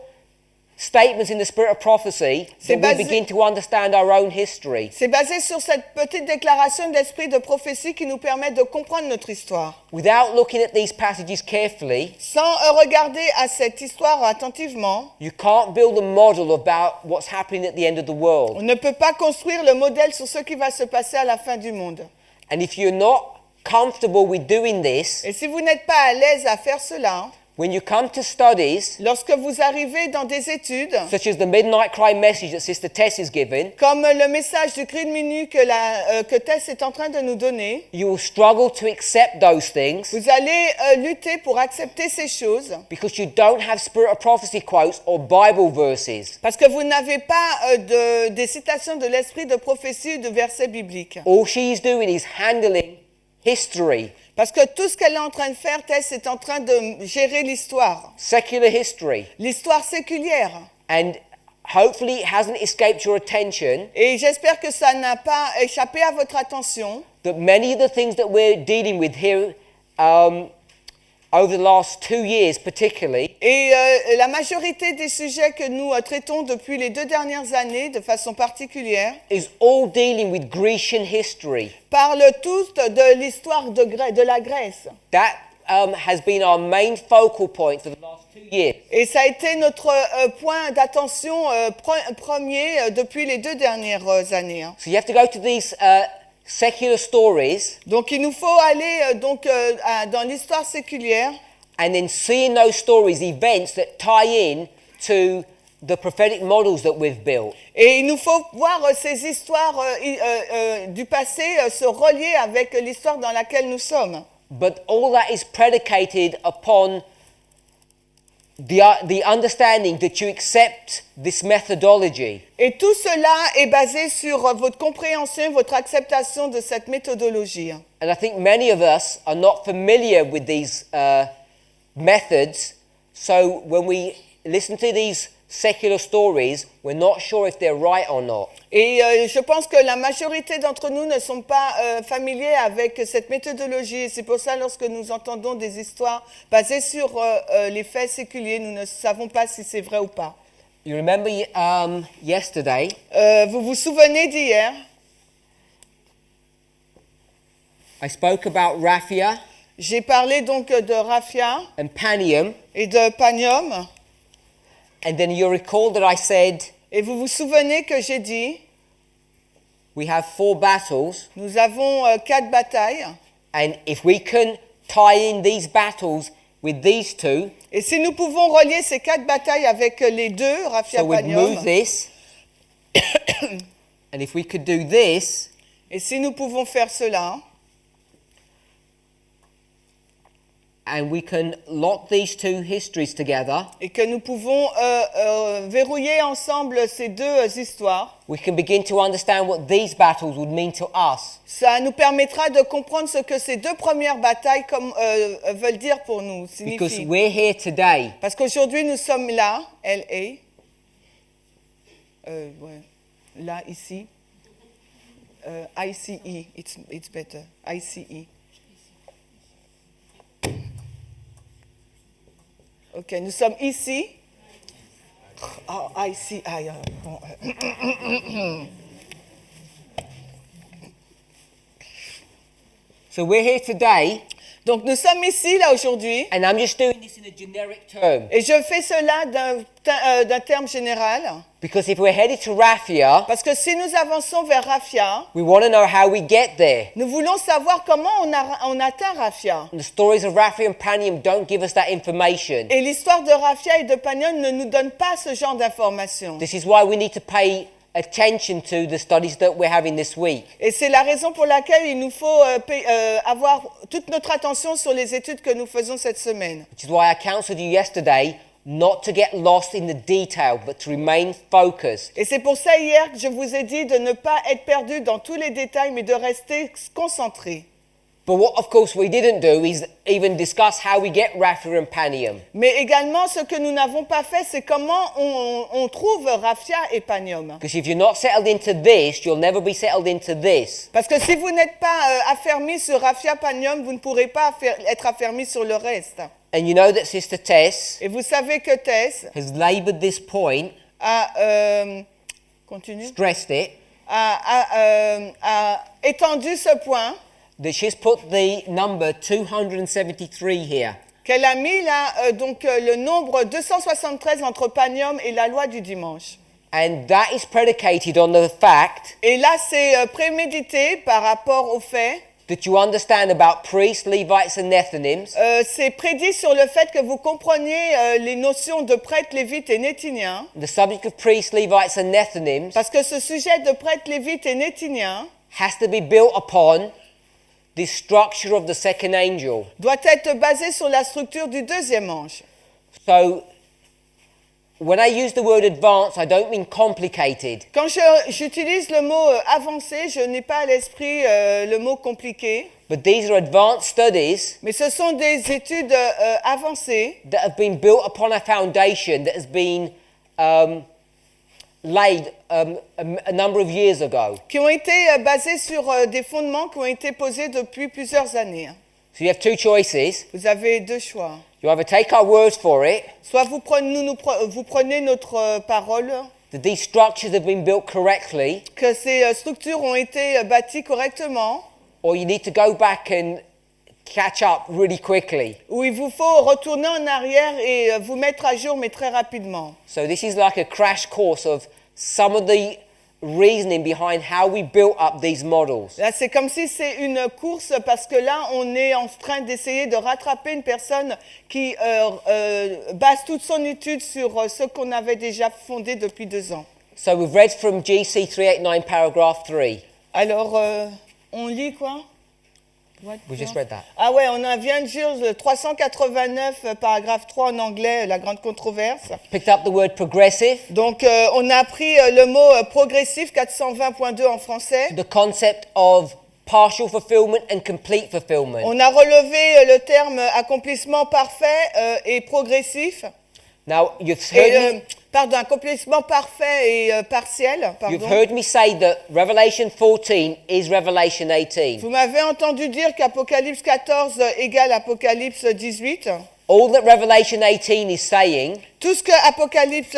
statements in the Spirit of Prophecy C'est that we basé- begin to understand our own history. C'est basé sur cette petite déclaration d'esprit de prophétie qui nous permet de comprendre notre histoire. Without looking at these passages carefully, Sans regarder à cette histoire attentivement, you can't build a model about what's happening at the end of the on world. ne peut pas construire le modèle sur ce qui va se passer à la fin du monde. And if you're not comfortable with doing this, Et si vous n'êtes pas à l'aise à faire cela, when you come to studies, lorsque vous arrivez dans des études, such as the Midnight Cry message that Sister Tess is given, comme le message du cri de minuit que Tess est en train de nous donner, you will struggle to accept those things vous allez lutter pour accepter ces choses because you don't have Spirit of Prophecy quotes or Bible verses. parce que vous n'avez pas des citations de l'esprit de prophétie ou de versets bibliques. All she is doing is handling history, Parce que tout ce qu'elle est en train de faire, Tess est en train de gérer l'histoire, secular history, l'histoire séculière. and hopefully it hasn't escaped your attention Et j'espère que ça n'a pas échappé à votre attention, that many of the things that we're dealing with here over the last 2 years particularly et la majorité des sujets que nous traitons depuis les 2 dernières années de façon particulière is all dealing with Grecian history. parlent tous de l'histoire de la Grèce. That has been our main focal point for the last 2 years. Et ça a été notre point d'attention premier depuis les 2 dernières années. Hein. So you have to go to these secular stories Donc il nous faut aller dans l'histoire séculière and then see in those stories events that tie in to the prophetic models that we've built. et il nous faut voir ces histoires du passé se relier avec l'histoire dans laquelle nous sommes. But all that is predicated upon the understanding that you accept this methodology. Et tout cela est basé sur votre compréhension, votre acceptation de cette méthodologie. And I think many of us are not familiar with these methods, so when we listen to these secular stories, we're not sure if they're right or not. Et je pense que la majorité d'entre nous ne sont pas familiers avec cette méthodologie. Et c'est pour ça, lorsque nous entendons des histoires basées sur les faits séculiers, nous ne savons pas si c'est vrai ou pas. You remember yesterday, Vous vous souvenez d'hier? I spoke about Raphia J'ai parlé donc de Raphia and Panium, et de Panium. and then you recall that I said Et vous vous souvenez que j'ai dit, we have 4 battles, nous avons 4 batailles. and if we can tie in these battles with these 2, Et si nous pouvons relier ces 4 batailles avec les 2, Raphia so we'd Panium, move this, and if we could do this, et si nous pouvons faire cela, and we can lock these 2 histories together, et que nous pouvons verrouiller ensemble ces 2 histoires, we can begin to understand what these battles would mean to us. ça nous permettra de comprendre ce que ces 2 premières batailles veulent dire pour nous, Because signifient. we're here today Parce qu'aujourd'hui, nous sommes là, là, ici, ICE, it's better. ICE. Ok, nous sommes ici. Oh, ICE. Bon. So we're here today, Donc nous sommes ici, là, aujourd'hui, and I'm just doing this in a generic term. et je fais cela d'un terme général, Because if we're headed to Raphia, parce que si nous avançons vers Raphia, we want to know how we get there. nous voulons savoir comment on atteint Raphia. The stories of Raphia and Panium don't give us that information. Et l'histoire de Raphia et de Panion ne nous donne pas ce genre d'informations. This is why we need to pay attention to the studies that we're having this week. Et c'est la raison pour laquelle il nous faut avoir toute notre attention sur les études que nous faisons cette semaine. Which is why I counseled you yesterday not to get lost in the detail, but to remain focused. Et c'est pour ça hier que je vous ai dit de ne pas être perdu dans tous les détails, mais de rester concentré. But what, of course, we didn't do is even discuss how we get Raphia and Panium. Mais également, ce que nous n'avons pas fait, c'est comment on trouve Raphia et Panium. Because if you're not settled into this, you'll never be settled into this. Parce que si vous n'êtes pas affermi sur Raphia Panium, vous ne pourrez pas être affermi sur le reste. And you know that Sister Tess Et vous savez que Tess has laboured this point, continue, stressed it, a étendu ce point that she's put the number 273 here. qu'elle a mis là, donc le nombre 273 entre Panium et la loi du dimanche. And that is predicated on the fact Et là, c'est prémédité par rapport au fait, that you understand about priests, Levites and Nethinims, c'est prédit sur le fait que vous compreniez les notions de prêtres, lévites et nétiniens, the subject of priests, Levites and Nethinims parce que ce sujet de prêtres, lévites et nétiniens has to be built upon the structure of the second angel. doit être basé sur la structure du deuxième ange. So when I use the word advanced, I don't mean complicated. Quand j'utilise le mot avancé, je n'ai pas à l'esprit le mot compliqué, But these are advanced studies mais ce sont des études avancées that have been built upon a foundation that has been laid a number of years ago. qui ont été basées sur des fondements qui ont été posés depuis plusieurs années. So you have two choices. Vous avez deux choix. You either take our words for it, Soit vous prenez notre parole, that these structures have been built correctly, que ces structures ont été bâties correctement, or you need to go back and catch up really quickly. ou il vous faut retourner en arrière et vous mettre à jour, mais très rapidement. So this is like a crash course of some of the reasoning behind how we built up these models. Là, c'est comme si c'est une course, parce que là, on est en train d'essayer de rattraper une personne qui base toute son étude sur ce qu'on avait déjà fondé depuis 2 ans. So we've read from GC 389 paragraph 3. Alors, on lit quoi? We just read that. Ah ouais, on vient de lire le 389, paragraphe 3 en anglais, la grande controverse. Picked up the word progressive, Donc, on a appris le mot progressif, 420.2 en français. the concept of partial fulfillment and complete fulfillment. On a relevé le terme accomplissement parfait et progressif. Now, you've Et, heard me, pardon, accomplissement parfait et partiel. you've Pardon. heard me say that Revelation 14 is Revelation 18. Vous m'avez entendu dire qu'Apocalypse 14 égale Apocalypse 18. All that Revelation 18 is saying, Tout ce que Apocalypse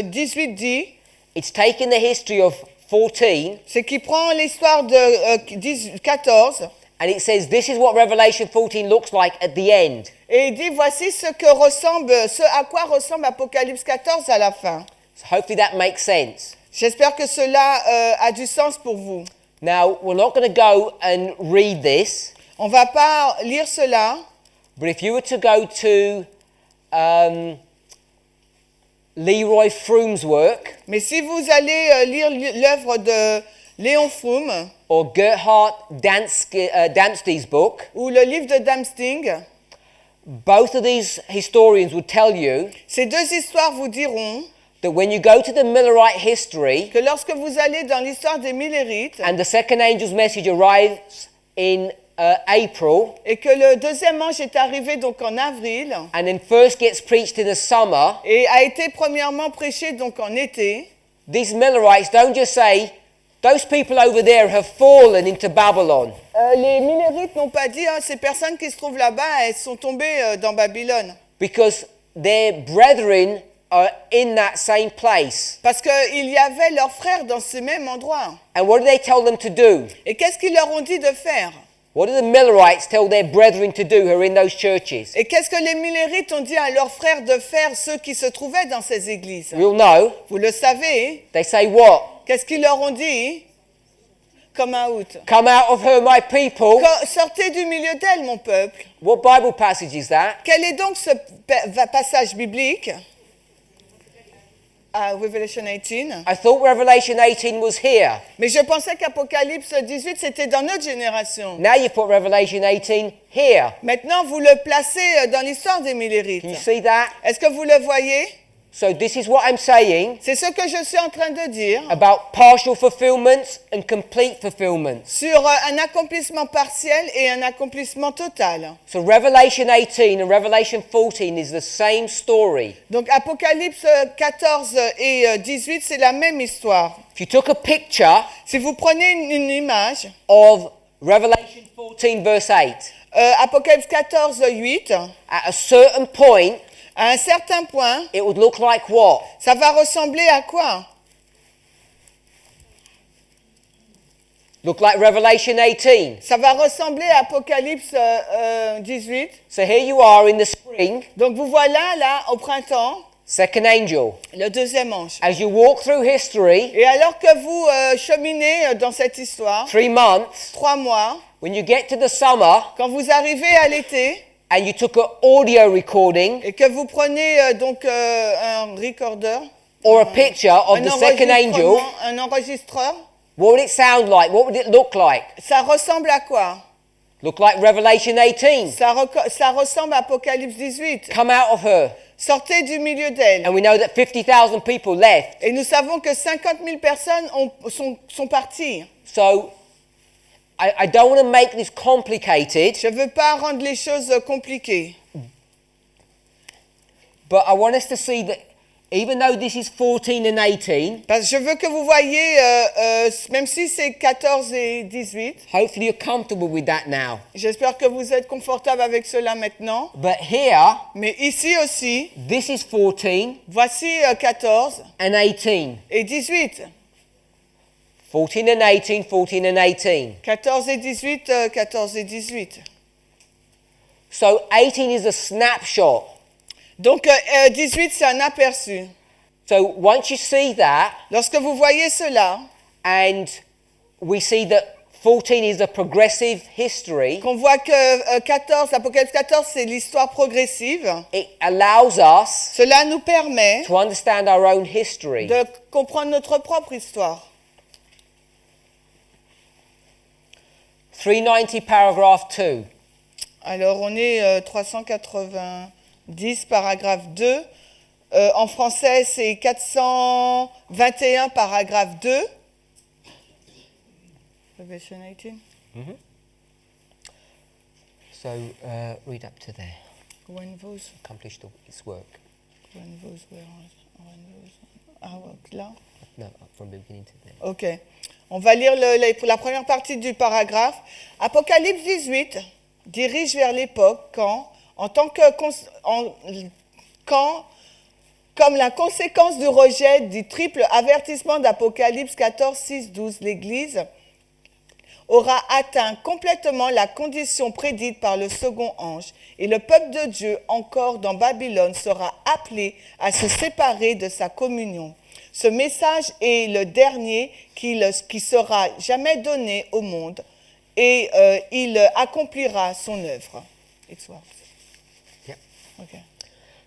18 dit, it's taking the history of 14 c'est qu'il prend l'histoire de 14 and it says this is what Revelation 14 looks like at the end. et il dit voici ce à quoi ressemble Apocalypse 14 à la fin. So hopefully that makes sense. J'espère que cela a du sens pour vous. Now, we're not going to go and read this, On va pas lire cela, but if you were to go to Leroy Froome's work mais si vous allez lire l'œuvre de Léon Froome or Gerhard Damste's book, ou le livre de Damsting, both of these historians would tell you ces deux histoires vous diront that when you go to the Millerite history que lorsque vous allez dans l'histoire des Millérites and the second angel's message arrives in April et que le deuxième ange est arrivé donc en avril and then first gets preached in the summer, et a été premièrement prêché donc en été, these Millerites don't just say, those people over there have fallen into Babylon. Les Millérites n'ont pas dit, hein, ces personnes qui se trouvent là-bas, elles sont tombées dans Babylone. Because their brethren are in that same place. Parce qu'il y avait leurs frères dans ce même endroit. And what did they tell them to do? Et qu'est-ce qu'ils leur ont dit de faire? What did the Millerites tell their brethren to do who are in those churches? Et qu'est-ce que les Millérites ont dit à leurs frères de faire, ceux qui se trouvaient dans ces églises? We all know. Vous le savez. They say what? Qu'est-ce qu'ils leur ont dit? Come out. Come out of her, my people. Sortez du milieu d'elle, mon peuple. What Bible passage is that? Quel est donc ce passage biblique? Revelation 18. I thought Revelation 18 was here. Mais je pensais qu'Apocalypse 18, c'était dans notre génération. Now you put Revelation 18 here. Maintenant, vous le placez dans l'histoire des Millérites. Can you see that? Est-ce que vous le voyez? So this is what I'm saying C'est ce que je suis en train de dire about partial fulfillments and complete fulfillments. sur un accomplissement partiel et un accomplissement total. So Revelation 18 and Revelation 14 is the same story. Donc Apocalypse 14 et 18, c'est la même histoire. If you took a picture Si vous prenez une image, of Revelation 14 verse 8, Apocalypse 14, 8, at a certain point, à un certain point, it would look like what? ça va ressembler à quoi? Look like Revelation 18. Ça va ressembler à Apocalypse 18. So here you are in the spring, Donc vous voilà là au printemps, second angel. le deuxième ange. As you walk through history, Et alors que vous cheminez dans cette histoire, 3 months, 3 mois, when you get to the summer quand vous arrivez à l'été and you took an audio recording et que vous prenez donc un recorder, or a picture of the second angel, un enregistreur, what would it sound like? What would it look like? ça ressemble à quoi? Look like Revelation 18. Ça ressemble à Apocalypse 18. Come out of her. Sortez du milieu d'elle. And we know that 50,000 people left. Et nous savons que 50 000 personnes sont parties. So I don't want to make this complicated, Je ne veux pas rendre les choses compliquées. but I want us to see that even though this is 14 and 18, Parce que je veux que vous voyez, même si c'est 14 et 18, hopefully you're comfortable with that now. j'espère que vous êtes confortable avec cela maintenant. But here, Mais ici aussi, this is 14 voici 14 and 18. et 18. 14 and 18, 14 and 18. 14 et 18, 14 et 18. So 18 is a snapshot. Donc 18, c'est un aperçu. So once you see that, Lorsque vous voyez cela, and we see that 14 is a progressive history, qu'on voit que 14, Apocalypse 14, c'est l'histoire progressive, it allows us cela nous permet to understand our own history. de comprendre notre propre histoire. 390 paragraph 2. Alors, on est 390, paragraphe 2. En français, c'est 421, paragraphe 2. Revelation 18. So read up to there. When those, Accomplished its work. when those were, là. No, from beginning to there. Ok. On va lire la première partie du paragraphe. Apocalypse 18 dirige vers l'époque quand, comme la conséquence du rejet du triple avertissement d'Apocalypse 14, 6, 12, l'Église aura atteint complètement la condition prédite par le second ange et le peuple de Dieu encore dans Babylone sera appelé à se séparer de sa communion. Ce message est le dernier qui sera jamais donné au monde et il accomplira son œuvre. It's what? Yeah. Okay.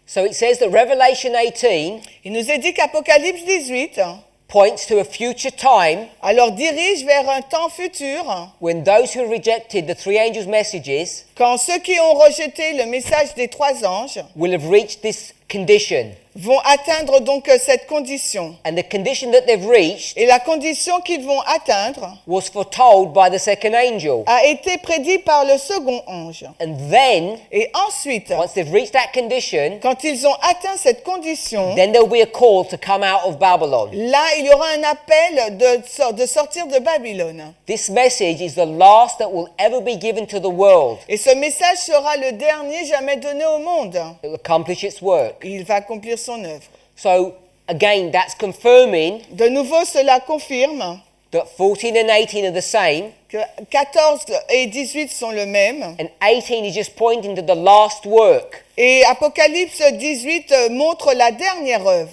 So it says that Revelation 18 Il nous est dit qu'Apocalypse 18 points to a future time alors dirige vers un temps futur when those who rejected the three angels' messages quand ceux qui ont rejeté le message des trois anges will have reached this condition. vont atteindre donc cette condition. And the condition that they've reached Et la condition qu'ils vont atteindre was foretold by the second angel. a été prédite par le second ange. And then, Et ensuite, once they've reached that condition, quand ils ont atteint cette condition, then there'll be a call to come out of Babylon. là, il y aura un appel de sortir de Babylone. This message is the last that will ever be given to the world. Et ce message sera le dernier jamais donné au monde. It will accomplish its work. Il va accomplir son œuvre. So, again, that's confirming De nouveau, cela confirme that 14 and 18 are the same, que 14 et 18 sont le même. and 18 is just pointing to the last work. Et Apocalypse 18 montre la dernière œuvre.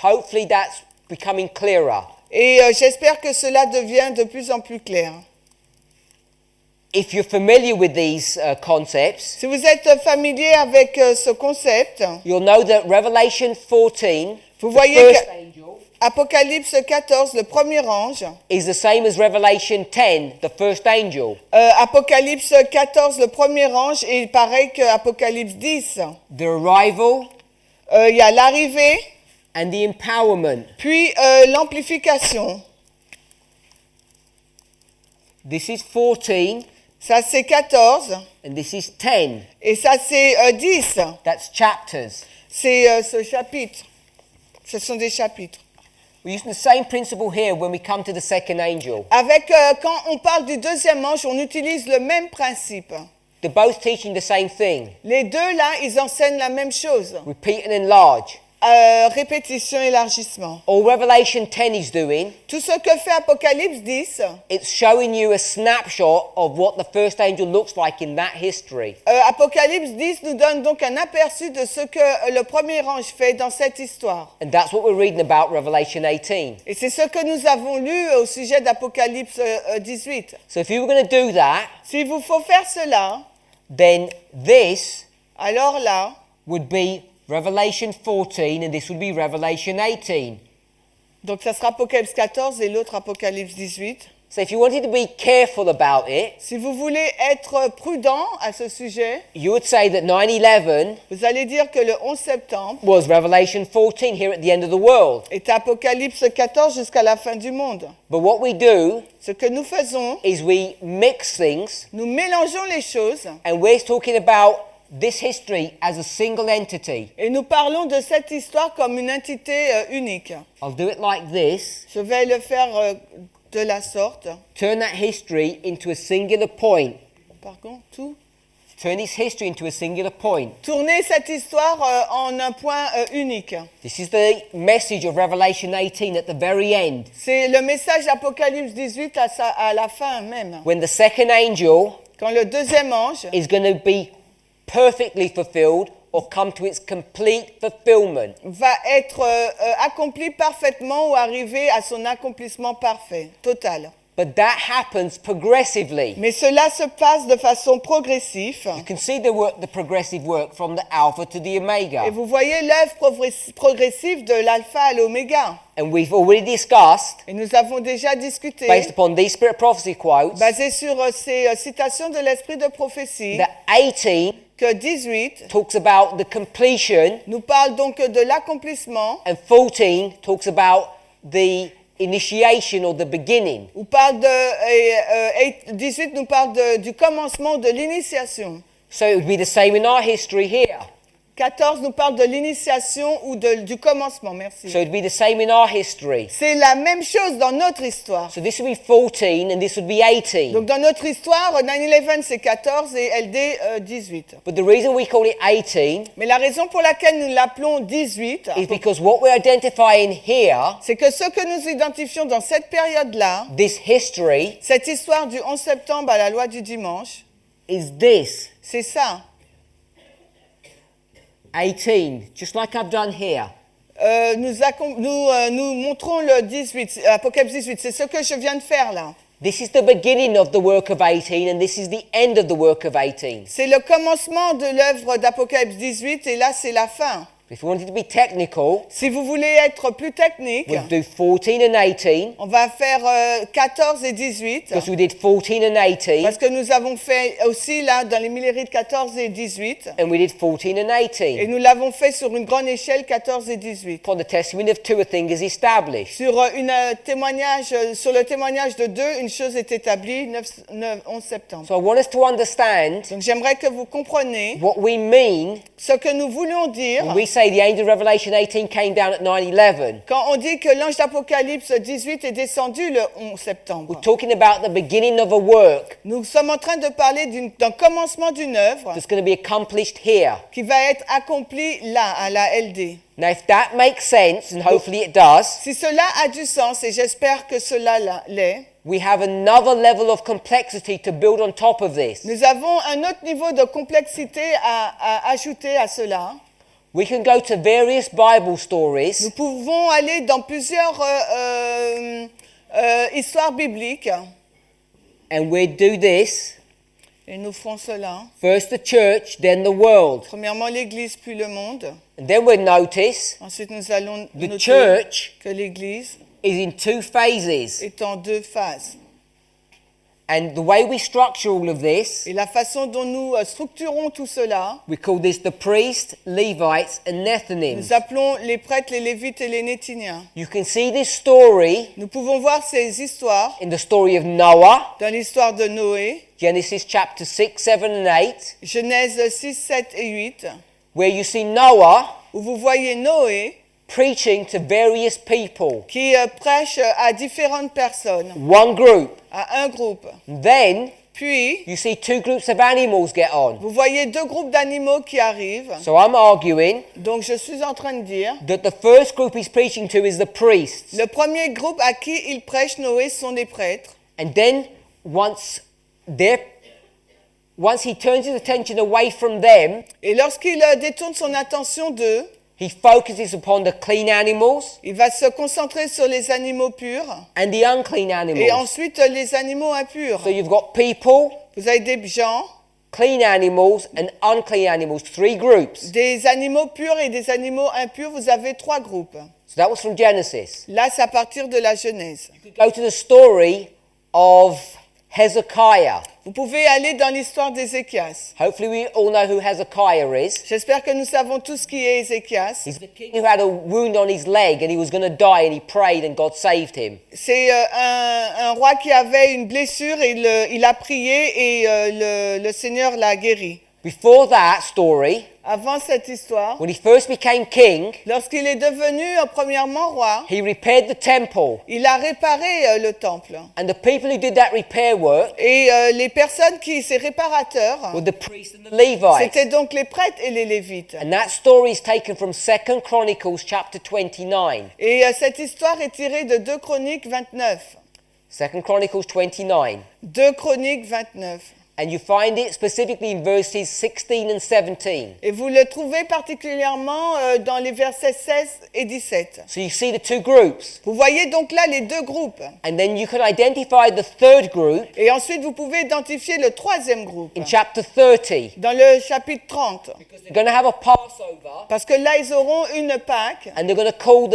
Hopefully that's becoming clearer. Et j'espère que cela devient de plus en plus clair. If you're familiar with these concepts, Si vous êtes familier avec ce concept, you'll know that Revelation 14, vous the voyez first que angel, Apocalypse 14, le premier ange, is the same as Revelation 10, the first angel. Apocalypse 14, le premier ange, est pareil que Apocalypse 10. The arrival Il y a l'arrivée, and the empowerment. puis l'amplification. This is 14 Ça, c'est 14. and this is 10. Et ça, c'est 10. That's chapters. C'est ce chapitre. Ce sont des chapitres. We're using the same principle here when we come to the second angel. Avec, quand on parle du deuxième ange, on utilise le même principe. They're both teaching the same thing. Les deux, là, ils enseignent la même chose. Repeat and enlarge. Répétition, élargissement. All Revelation 10 is doing, Tout ce que fait Apocalypse 10, it's showing you a snapshot of what the first angel looks like in that history. Apocalypse 10 nous donne donc un aperçu de ce que le premier ange fait dans cette histoire. And that's what we're reading about Revelation 18. Et c'est ce que nous avons lu au sujet d'Apocalypse 18. So if you were going to do that, S'il vous faut faire cela, then this alors là, would be Revelation 14 and this would be Revelation 18. donc ça sera Apocalypse 14 et l'autre Apocalypse 18. So if you wanted to be careful about it, Si vous voulez être prudent à ce sujet, you would say that 9/11 vous allez dire que le 11 septembre was Revelation 14 here at the end of the world. est Apocalypse 14 jusqu'à la fin du monde. But what we do Ce que nous faisons, is we mix things, nous mélangeons les choses and we're talking about this history as a single entity. et nous parlons de cette histoire comme une entité unique. I'll do it like this. Je vais le faire de la sorte. Turn that history into a singular point. Pardon, tout. Turn this history into a singular point. Tourner cette histoire en un point unique. This is the message of Revelation 18 at the very end. C'est le message d'Apocalypse 18 à la fin même. When the second angel Quand le deuxième ange is going to be perfectly fulfilled or come to its complete fulfillment. va être accompli parfaitement ou arriver à son accomplissement parfait, total. But that happens progressively. Mais cela se passe de façon progressive. You can see the progressive work from the Alpha to the Omega. Et vous voyez l'œuvre progressive de l'alpha à l'oméga. And we've already discussed, Et nous avons déjà discuté, based upon these Spirit Prophecy quotes, basé sur ces citations de l'esprit de prophétie, that 18 que 18 talks about the completion nous parle donc de l'accomplissement, and 14 talks about the initiation or the beginning. ou parle et 18 nous parle du commencement, de l'initiation. So it would be the same in our history here. 14 nous parle de l'initiation ou du commencement, merci. So it would be the same in our history. C'est la même chose dans notre histoire. So this would be 14 and this would be 18. Donc dans notre histoire, 9/11 c'est 14 et LD 18. But the reason we call it 18 Mais la raison pour laquelle nous l'appelons 18, is because what we're identifying here, c'est que ce que nous identifions dans cette période-là, this history, cette histoire du 11 septembre à la loi du dimanche, is this. c'est ça. 18, just like I've done here. Nous montrons le 18, Apocalypse 18, c'est ce que je viens de faire là. This is the beginning of the work of 18 and this is the end of the work of 18. C'est le commencement de l'œuvre d'Apocalypse 18 et là c'est la fin. If we wanted to be technical, Si vous voulez être plus technique, we'd do 14 and 18, on va faire 14 et 18. because we did 14 and 18, Parce que nous avons fait aussi là dans les millérites 14 et 18. and we did 14 and Et 18. nous l'avons fait sur une grande échelle 14 et 18. Upon the testimony of two, a thing is established. Sur, sur le témoignage de deux, une chose est établie, 11 septembre. So I want us to understand Donc j'aimerais que vous compreniez what we mean ce que nous voulions dire when we say the angel of Revelation 18 came down at 9/11. quand on dit que l'ange d'Apocalypse 18 est descendu le 11 septembre. We're talking about the beginning of a work Nous sommes en train de parler d'un commencement d'une œuvre that's going to be accomplished here. qui va être accomplie là, à la LD. Now, if that makes sense, and hopefully it does, Si cela a du sens, et j'espère que cela l'est, we have another level of complexity to build on top of this. nous avons un autre niveau de complexité à ajouter à cela. We can go to various Bible Nous stories pouvons aller dans plusieurs histoires bibliques and we do this. et nous ferons cela. First the church, then the world. Premièrement l'Église, puis le monde. And then we'll notice Ensuite, nous allons the noter church que l'Église is in two phases. est en deux phases. And the way we structure all of this, Et la façon dont nous structurons tout cela, we call this the priests, Levites, and Nethinims. nous appelons les prêtres, les Lévites et les Néthiniens. You can see this story Nous pouvons voir ces histoires in the story of Noah, dans l'histoire de Noé, Genesis chapter 6, 7, and 8, Genèse 6, 7 et 8, where you see Noah où vous voyez Noé preaching to various people, qui prêche à différentes personnes, one group. à un groupe. Then Puis, you see two groups of animals get on. vous voyez deux groupes d'animaux qui arrivent. So I'm arguing Donc, je suis en train de dire, that the first group he's preaching to is the priests. le premier groupe à qui il prêche Noé sont les prêtres. And then once he turns his attention away from them, Et lorsqu'il détourne son attention d'eux, he focuses upon the clean animals il va se concentrer sur les animaux purs and the unclean et animals. ensuite les animaux impurs. So you've got people, Vous avez des gens, clean animals and unclean animals, three groups. des animaux purs et des animaux impurs. Vous avez trois groupes. So that was from Genesis. Là, c'est à partir de la Genèse. Go to the story of Hezekiah. Vous pouvez aller dans l'histoire d'Ézéchias. Hopefully we all know who Hezekiah is. J'espère que nous savons tous qui est Ézéchias. He's the king who had a wound on his leg and he was going to die and he prayed and God saved him. C'est un roi qui avait une blessure et il a prié et le Seigneur l'a guéri. Before that story, Avant cette histoire, when he first became king, lorsqu'il est devenu premièrement roi, he repaired the temple. il a réparé le temple. And the people who did that repair work Et les personnes ces réparateurs, were the priests and the Levites. c'était donc les prêtres et les Lévites. And that story is taken from 2 Chronicles chapter 29. Et cette histoire est tirée de 2 Chroniques 29. 2 Chronicles 29. 2 Chroniques 29. And you find it specifically in verses 16 and 17. Et vous le trouvez particulièrement dans les versets 16 et 17. So you see the two groups. Vous voyez donc là les deux groupes. And then you can identify the third group Et ensuite, vous pouvez identifier le troisième groupe in chapter 30. dans le chapitre 30. They're going to have a Passover Parce que là, ils auront une Pâque and they're going to call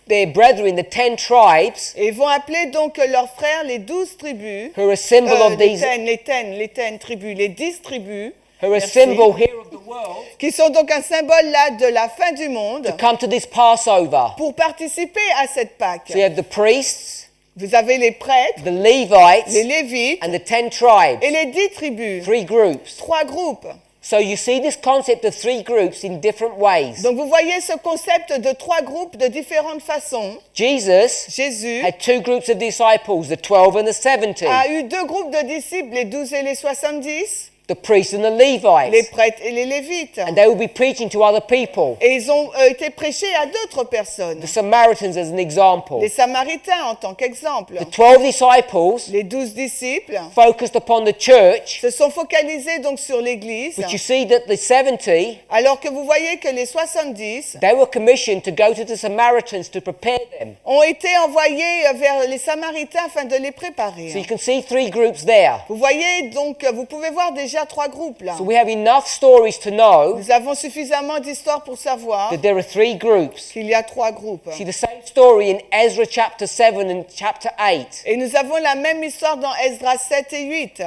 their brethren, the 10 tribes, et ils vont appeler donc leurs frères les 12 tribus. who are a symbol of these, Les 10 tribus, les 10 tribus. who are a Merci. symbol here of the world, Qui sont donc un symbole là de la fin du monde to come to this Passover. pour participer à cette Pâque. So you have the priests, Vous avez les prêtres, the Levites, les Lévites and the 10 tribes. et les 10 tribus. Three groups. 3 groupes. So you see this concept of three groups in different ways. Donc vous voyez ce concept de 3 groupes de différentes façons. Jesus Jésus had two groups of disciples, the 12 and the 70, a eu 2 groupes de disciples, les 12 et les 70, the priests and the les Levites. prêtres et les Lévites. And they will be preaching to other people. Et ils ont été prêchés à d'autres personnes. The Samaritans as an example. Les Samaritains en tant qu'exemple. The 12 disciples Les 12 disciples focused upon the church, se sont focalisés donc sur l'Église, but you see that the 70, alors que vous voyez que les 70 they were commissioned to go to the Samaritans to prepare them. ont été envoyés vers les Samaritains afin de les préparer. So you can see three groups there. Vous voyez donc, vous pouvez voir déjà déjà 3 groupes là. So we have enough stories to know Nous avons suffisamment d'histoires pour savoir that there are 3 groups. qu'il y a 3 groupes. See the same story in Ezra chapter 7 and chapter 8. Et nous avons la même histoire dans Esdras 7 et 8.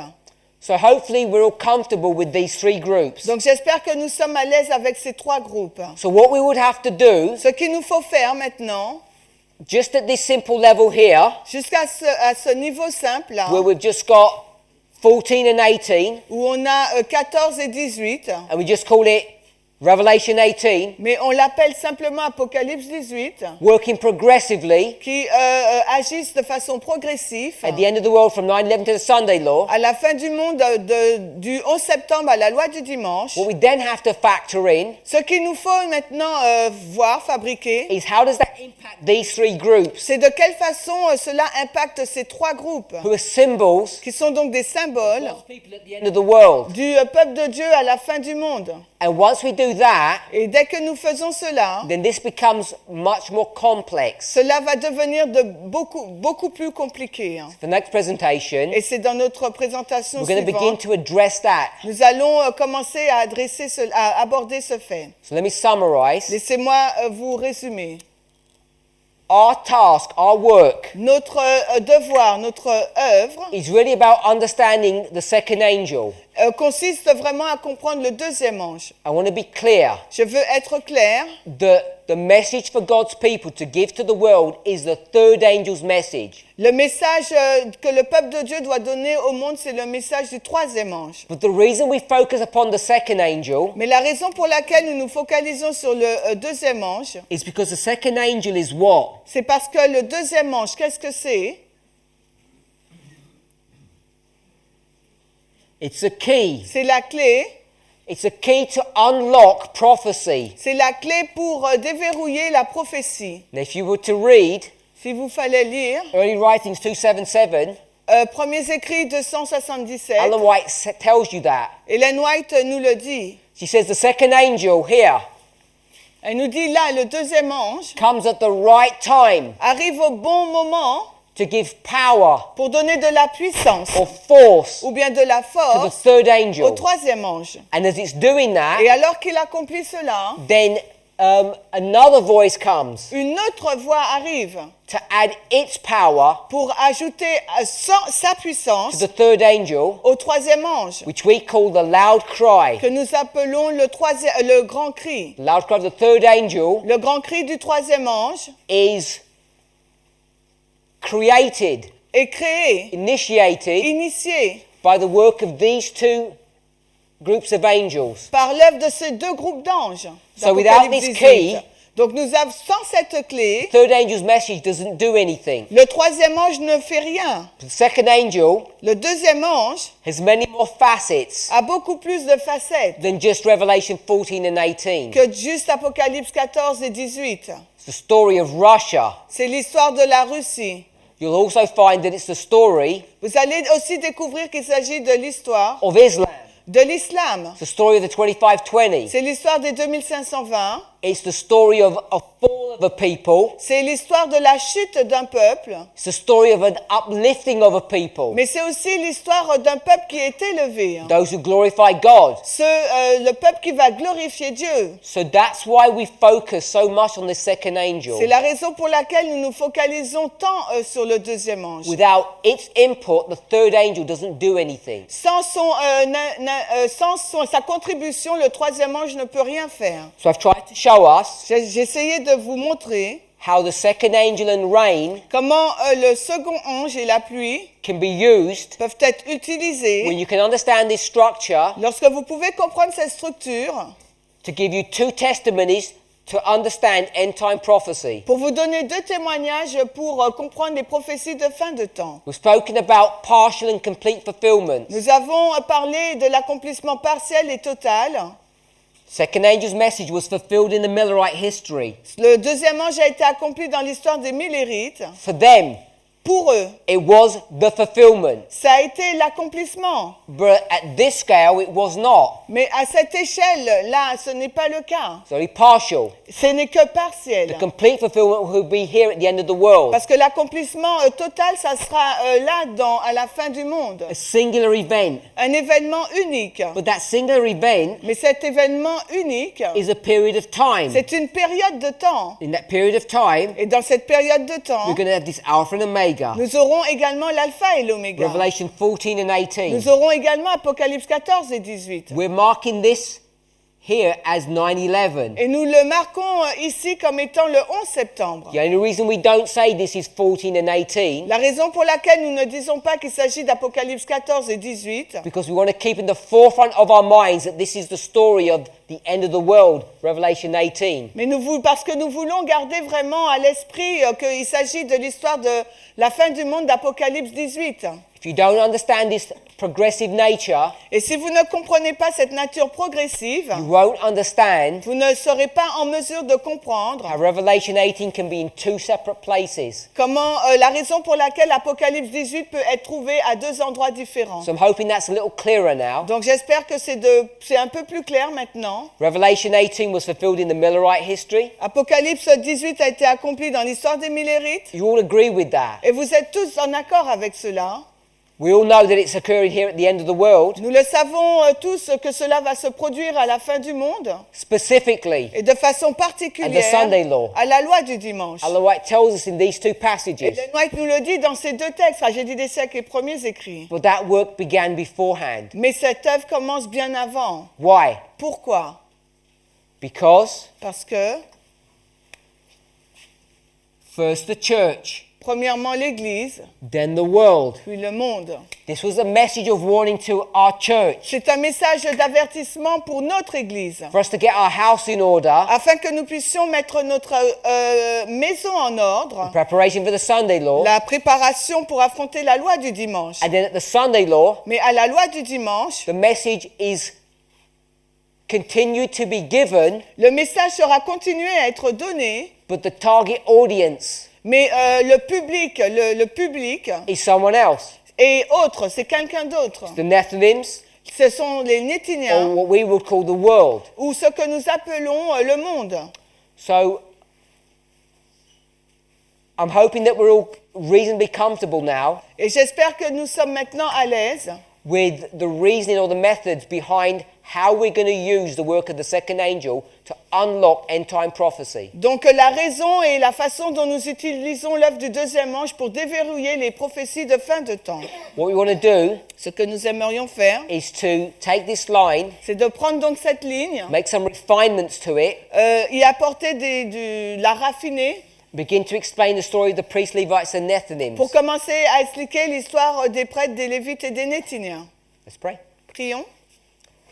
So hopefully we're all comfortable with these 3 groups. Donc j'espère que nous sommes à l'aise avec ces 3 groupes. So what we would have to do, Ce qu'il nous faut faire maintenant, just at this simple level here, jusqu'à ce niveau simple là, where we've just got 14 and 18, où on a 14 et 18, and we just call it Revelation 18, mais on l'appelle simplement Apocalypse 18, working progressively qui agissent de façon progressive. at the end of the world from 9/11 to the Sunday law. À la fin du monde, du 11 septembre à la loi du dimanche, What we then have to factor in ce qu'il nous faut maintenant voir, fabriquer, is how does that impact these 3 groups, c'est de quelle façon cela impacte ces 3 groupes, who are symbols qui sont donc des symboles of people at the end of the world. du peuple de Dieu à la fin du monde. And once we do that, Et dès que nous faisons cela, then this becomes much more complex. cela va devenir beaucoup plus compliqué. The next presentation, Et c'est dans notre présentation we're going to begin suivante. to address that. Nous allons commencer à aborder ce fait. So let me summarize. Laissez-moi vous résumer. Our task, our work, Notre devoir, notre œuvre is really about understanding the second angel. consiste vraiment à comprendre le deuxième ange. I want to be clear. Je veux être clair. The message for God's people to give to the world is the third angel's message. Le message que le peuple de Dieu doit donner au monde, c'est le message du troisième ange. But the reason we focus upon the second angel Mais la raison pour laquelle nous nous focalisons sur le deuxième ange, is because the second angel is what? c'est parce que le deuxième ange, qu'est-ce que c'est? It's a key. C'est la clé. It's a key to unlock prophecy. C'est la clé pour déverrouiller la prophétie. And if you were to read Si vous fallait lire, Early Writings 277, premiers écrits 277, Ellen White tells you that. Ellen White nous le dit. She says the second angel here Elle nous dit là, le deuxième ange comes at the right time arrive au bon moment to give power pour donner de la puissance or force ou bien de la to the force third au angel. troisième ange. And as it's doing Et that, alors qu'il accomplit cela, then another voice comes une autre voix arrive to add its power pour ajouter sa to puissance the third angel, au troisième ange, which we call the loud cry. que nous appelons le grand cri. The loud cry of the third angel Le grand cri du troisième ange is created, est créé, initiated initié by the work of these 2 groups of angels. par l'œuvre de ces 2 groupes d'anges. So without d'Apocalypse this 18. key, Donc nous avons sans cette clé, Third angel's message doesn't do anything. le troisième ange ne fait rien. The second angel Le deuxième ange has many more facets a beaucoup plus de facettes than just Revelation 14 and 18. que juste Apocalypse 14 et 18. It's the story of Russia. C'est l'histoire de la Russie. You'll also find that it's the story Vous allez aussi découvrir qu'il s'agit de l'histoire of Islam. de l'islam. It's the story of the 2520. C'est l'histoire des 2520. It's the story of a fall of a people. C'est l'histoire de la chute d'un peuple. It's the story of an uplifting of a people. Mais c'est aussi l'histoire d'un peuple qui est élevé. Those who glorify God. Le peuple qui va glorifier Dieu. So that's why we focus so much on the second angel. C'est la raison pour laquelle nous nous focalisons tant sur le deuxième ange. Without its input, the third angel doesn't do anything. Sans sa contribution, le troisième ange ne peut rien faire. So I've tried to show us J'ai essayé de vous montrer how the second angel and rain comment le second ange et la pluie can be used peuvent être when utilisés you can understand this structure lorsque vous pouvez comprendre cette structure to give you 2 testimonies to understand end time prophecy. pour vous donner 2 témoignages pour comprendre les prophéties de fin de temps. We've spoken about partial and complete fulfillment. Nous avons parlé de l'accomplissement partiel et total. Second angel's message was fulfilled in the Millerite history. Le deuxième ange a été accompli dans l'histoire des Millérites. For them, pour eux. It was the fulfillment. Ça a été l'accomplissement. But at this scale, it was not. Mais à cette échelle-là, ce n'est pas le cas. It's only partial. Ce n'est que The partiel. complete fulfillment will be here at the end of the world. Parce que l'accomplissement total, ça sera à la fin du monde. A singular event. Un événement unique. But that singular event Mais cet événement unique, is a period of time. c'est une période de temps. In that period of time, Et dans cette période de temps, we're going to have this Alpha and Omega. nous aurons également l'alpha et l'oméga. Revelation 14 and 18. Nous aurons également Apocalypse 14 et 18. We're marking this here as 9/11. Et nous le marquons ici comme étant le 11 septembre. The only reason we don't say this is 14 and 18 La raison pour laquelle nous ne disons pas qu'il s'agit d'Apocalypse 14 et 18, because we want to keep in the forefront of our minds that this is the story of the end of the world, Revelation 18. mais parce que nous voulons garder vraiment à l'esprit qu'il s'agit de l'histoire de la fin du monde d'Apocalypse 18. If you don't understand this progressive nature, Et si vous ne comprenez pas cette nature progressive, you won't understand vous ne serez pas en mesure de comprendre how Revelation 18 can be in two separate places. comment la raison pour laquelle Apocalypse 18 peut être trouvé à deux endroits différents. So I'm hoping that's a little clearer now. Donc j'espère que c'est un peu plus clair maintenant. Revelation 18 was fulfilled in the Millerite history. Apocalypse 18 a été accompli dans l'histoire des Millérites. You all agree with that. Et vous êtes tous en accord avec cela. We all know that it's occurring here at the end of the world. Nous le savons tous que cela va se produire à la fin du monde. Specifically, Et de façon at the particulière Sunday law. à la loi du dimanche. Ellen White tells us in these two Et passages. Ellen White nous le dit dans ces deux textes, tragédie des siècles et premiers écrits. But that work began beforehand. Mais cette œuvre commence bien avant. Why? Pourquoi? Because Parce que, first the church, premièrement, l'Église, then the world. puis le monde. This was a message of warning to our church. C'est un message d'avertissement pour notre Église, For us to get our house in order, afin que nous puissions mettre notre maison en ordre, preparation for the Sunday law. la préparation pour affronter la loi du dimanche. And then at the Sunday law, Mais à la loi du dimanche, the message is continued to be given, le message sera continué à être donné, but the target audience mais le public is someone else. et autre, c'est quelqu'un d'autre. The Nephilims, Ce sont les or Néthiniens, what we would call the world. ou ce que nous appelons le monde. So I'm hoping that we're all reasonably comfortable now Et j'espère que nous sommes maintenant à l'aise with the reasoning or the methods behind how we're going to use the work of the second angel to unlock end-time prophecy. Donc la raison et la façon dont nous utilisons l'œuvre du deuxième ange pour déverrouiller les prophéties de fin de temps. What we want to do Ce que nous aimerions faire, is to take this line, c'est de prendre donc cette ligne, make some refinements to it, y apporter la raffiner, begin to explain the story of the priests, Levites, and Nethinims. pour commencer à expliquer l'histoire des prêtres, des Lévites et des Néthiniens. Let's pray. Prions.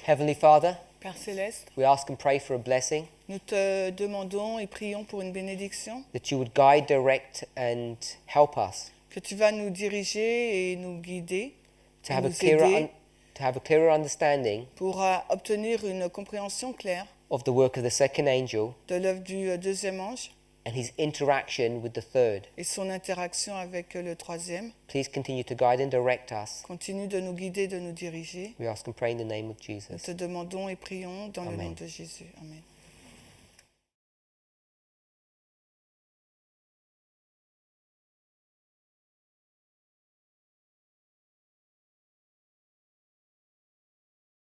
Heavenly Father, Père Céleste, we ask and pray for a blessing, nous te demandons et prions pour une bénédiction, that you would guide, direct, and help us que tu vas nous diriger et nous guider, to et have a nous clearer, aider to have a clearer understanding pour obtenir une compréhension claire of the work of the second angel de l'œuvre du deuxième ange and his interaction with the third. et son interaction avec le troisième. Please continue to guide and direct us. Continue de nous guider, de nous diriger. We ask and pray in the name of Nous Jesus. te demandons et prions dans le Amen. nom de Jésus. Amen.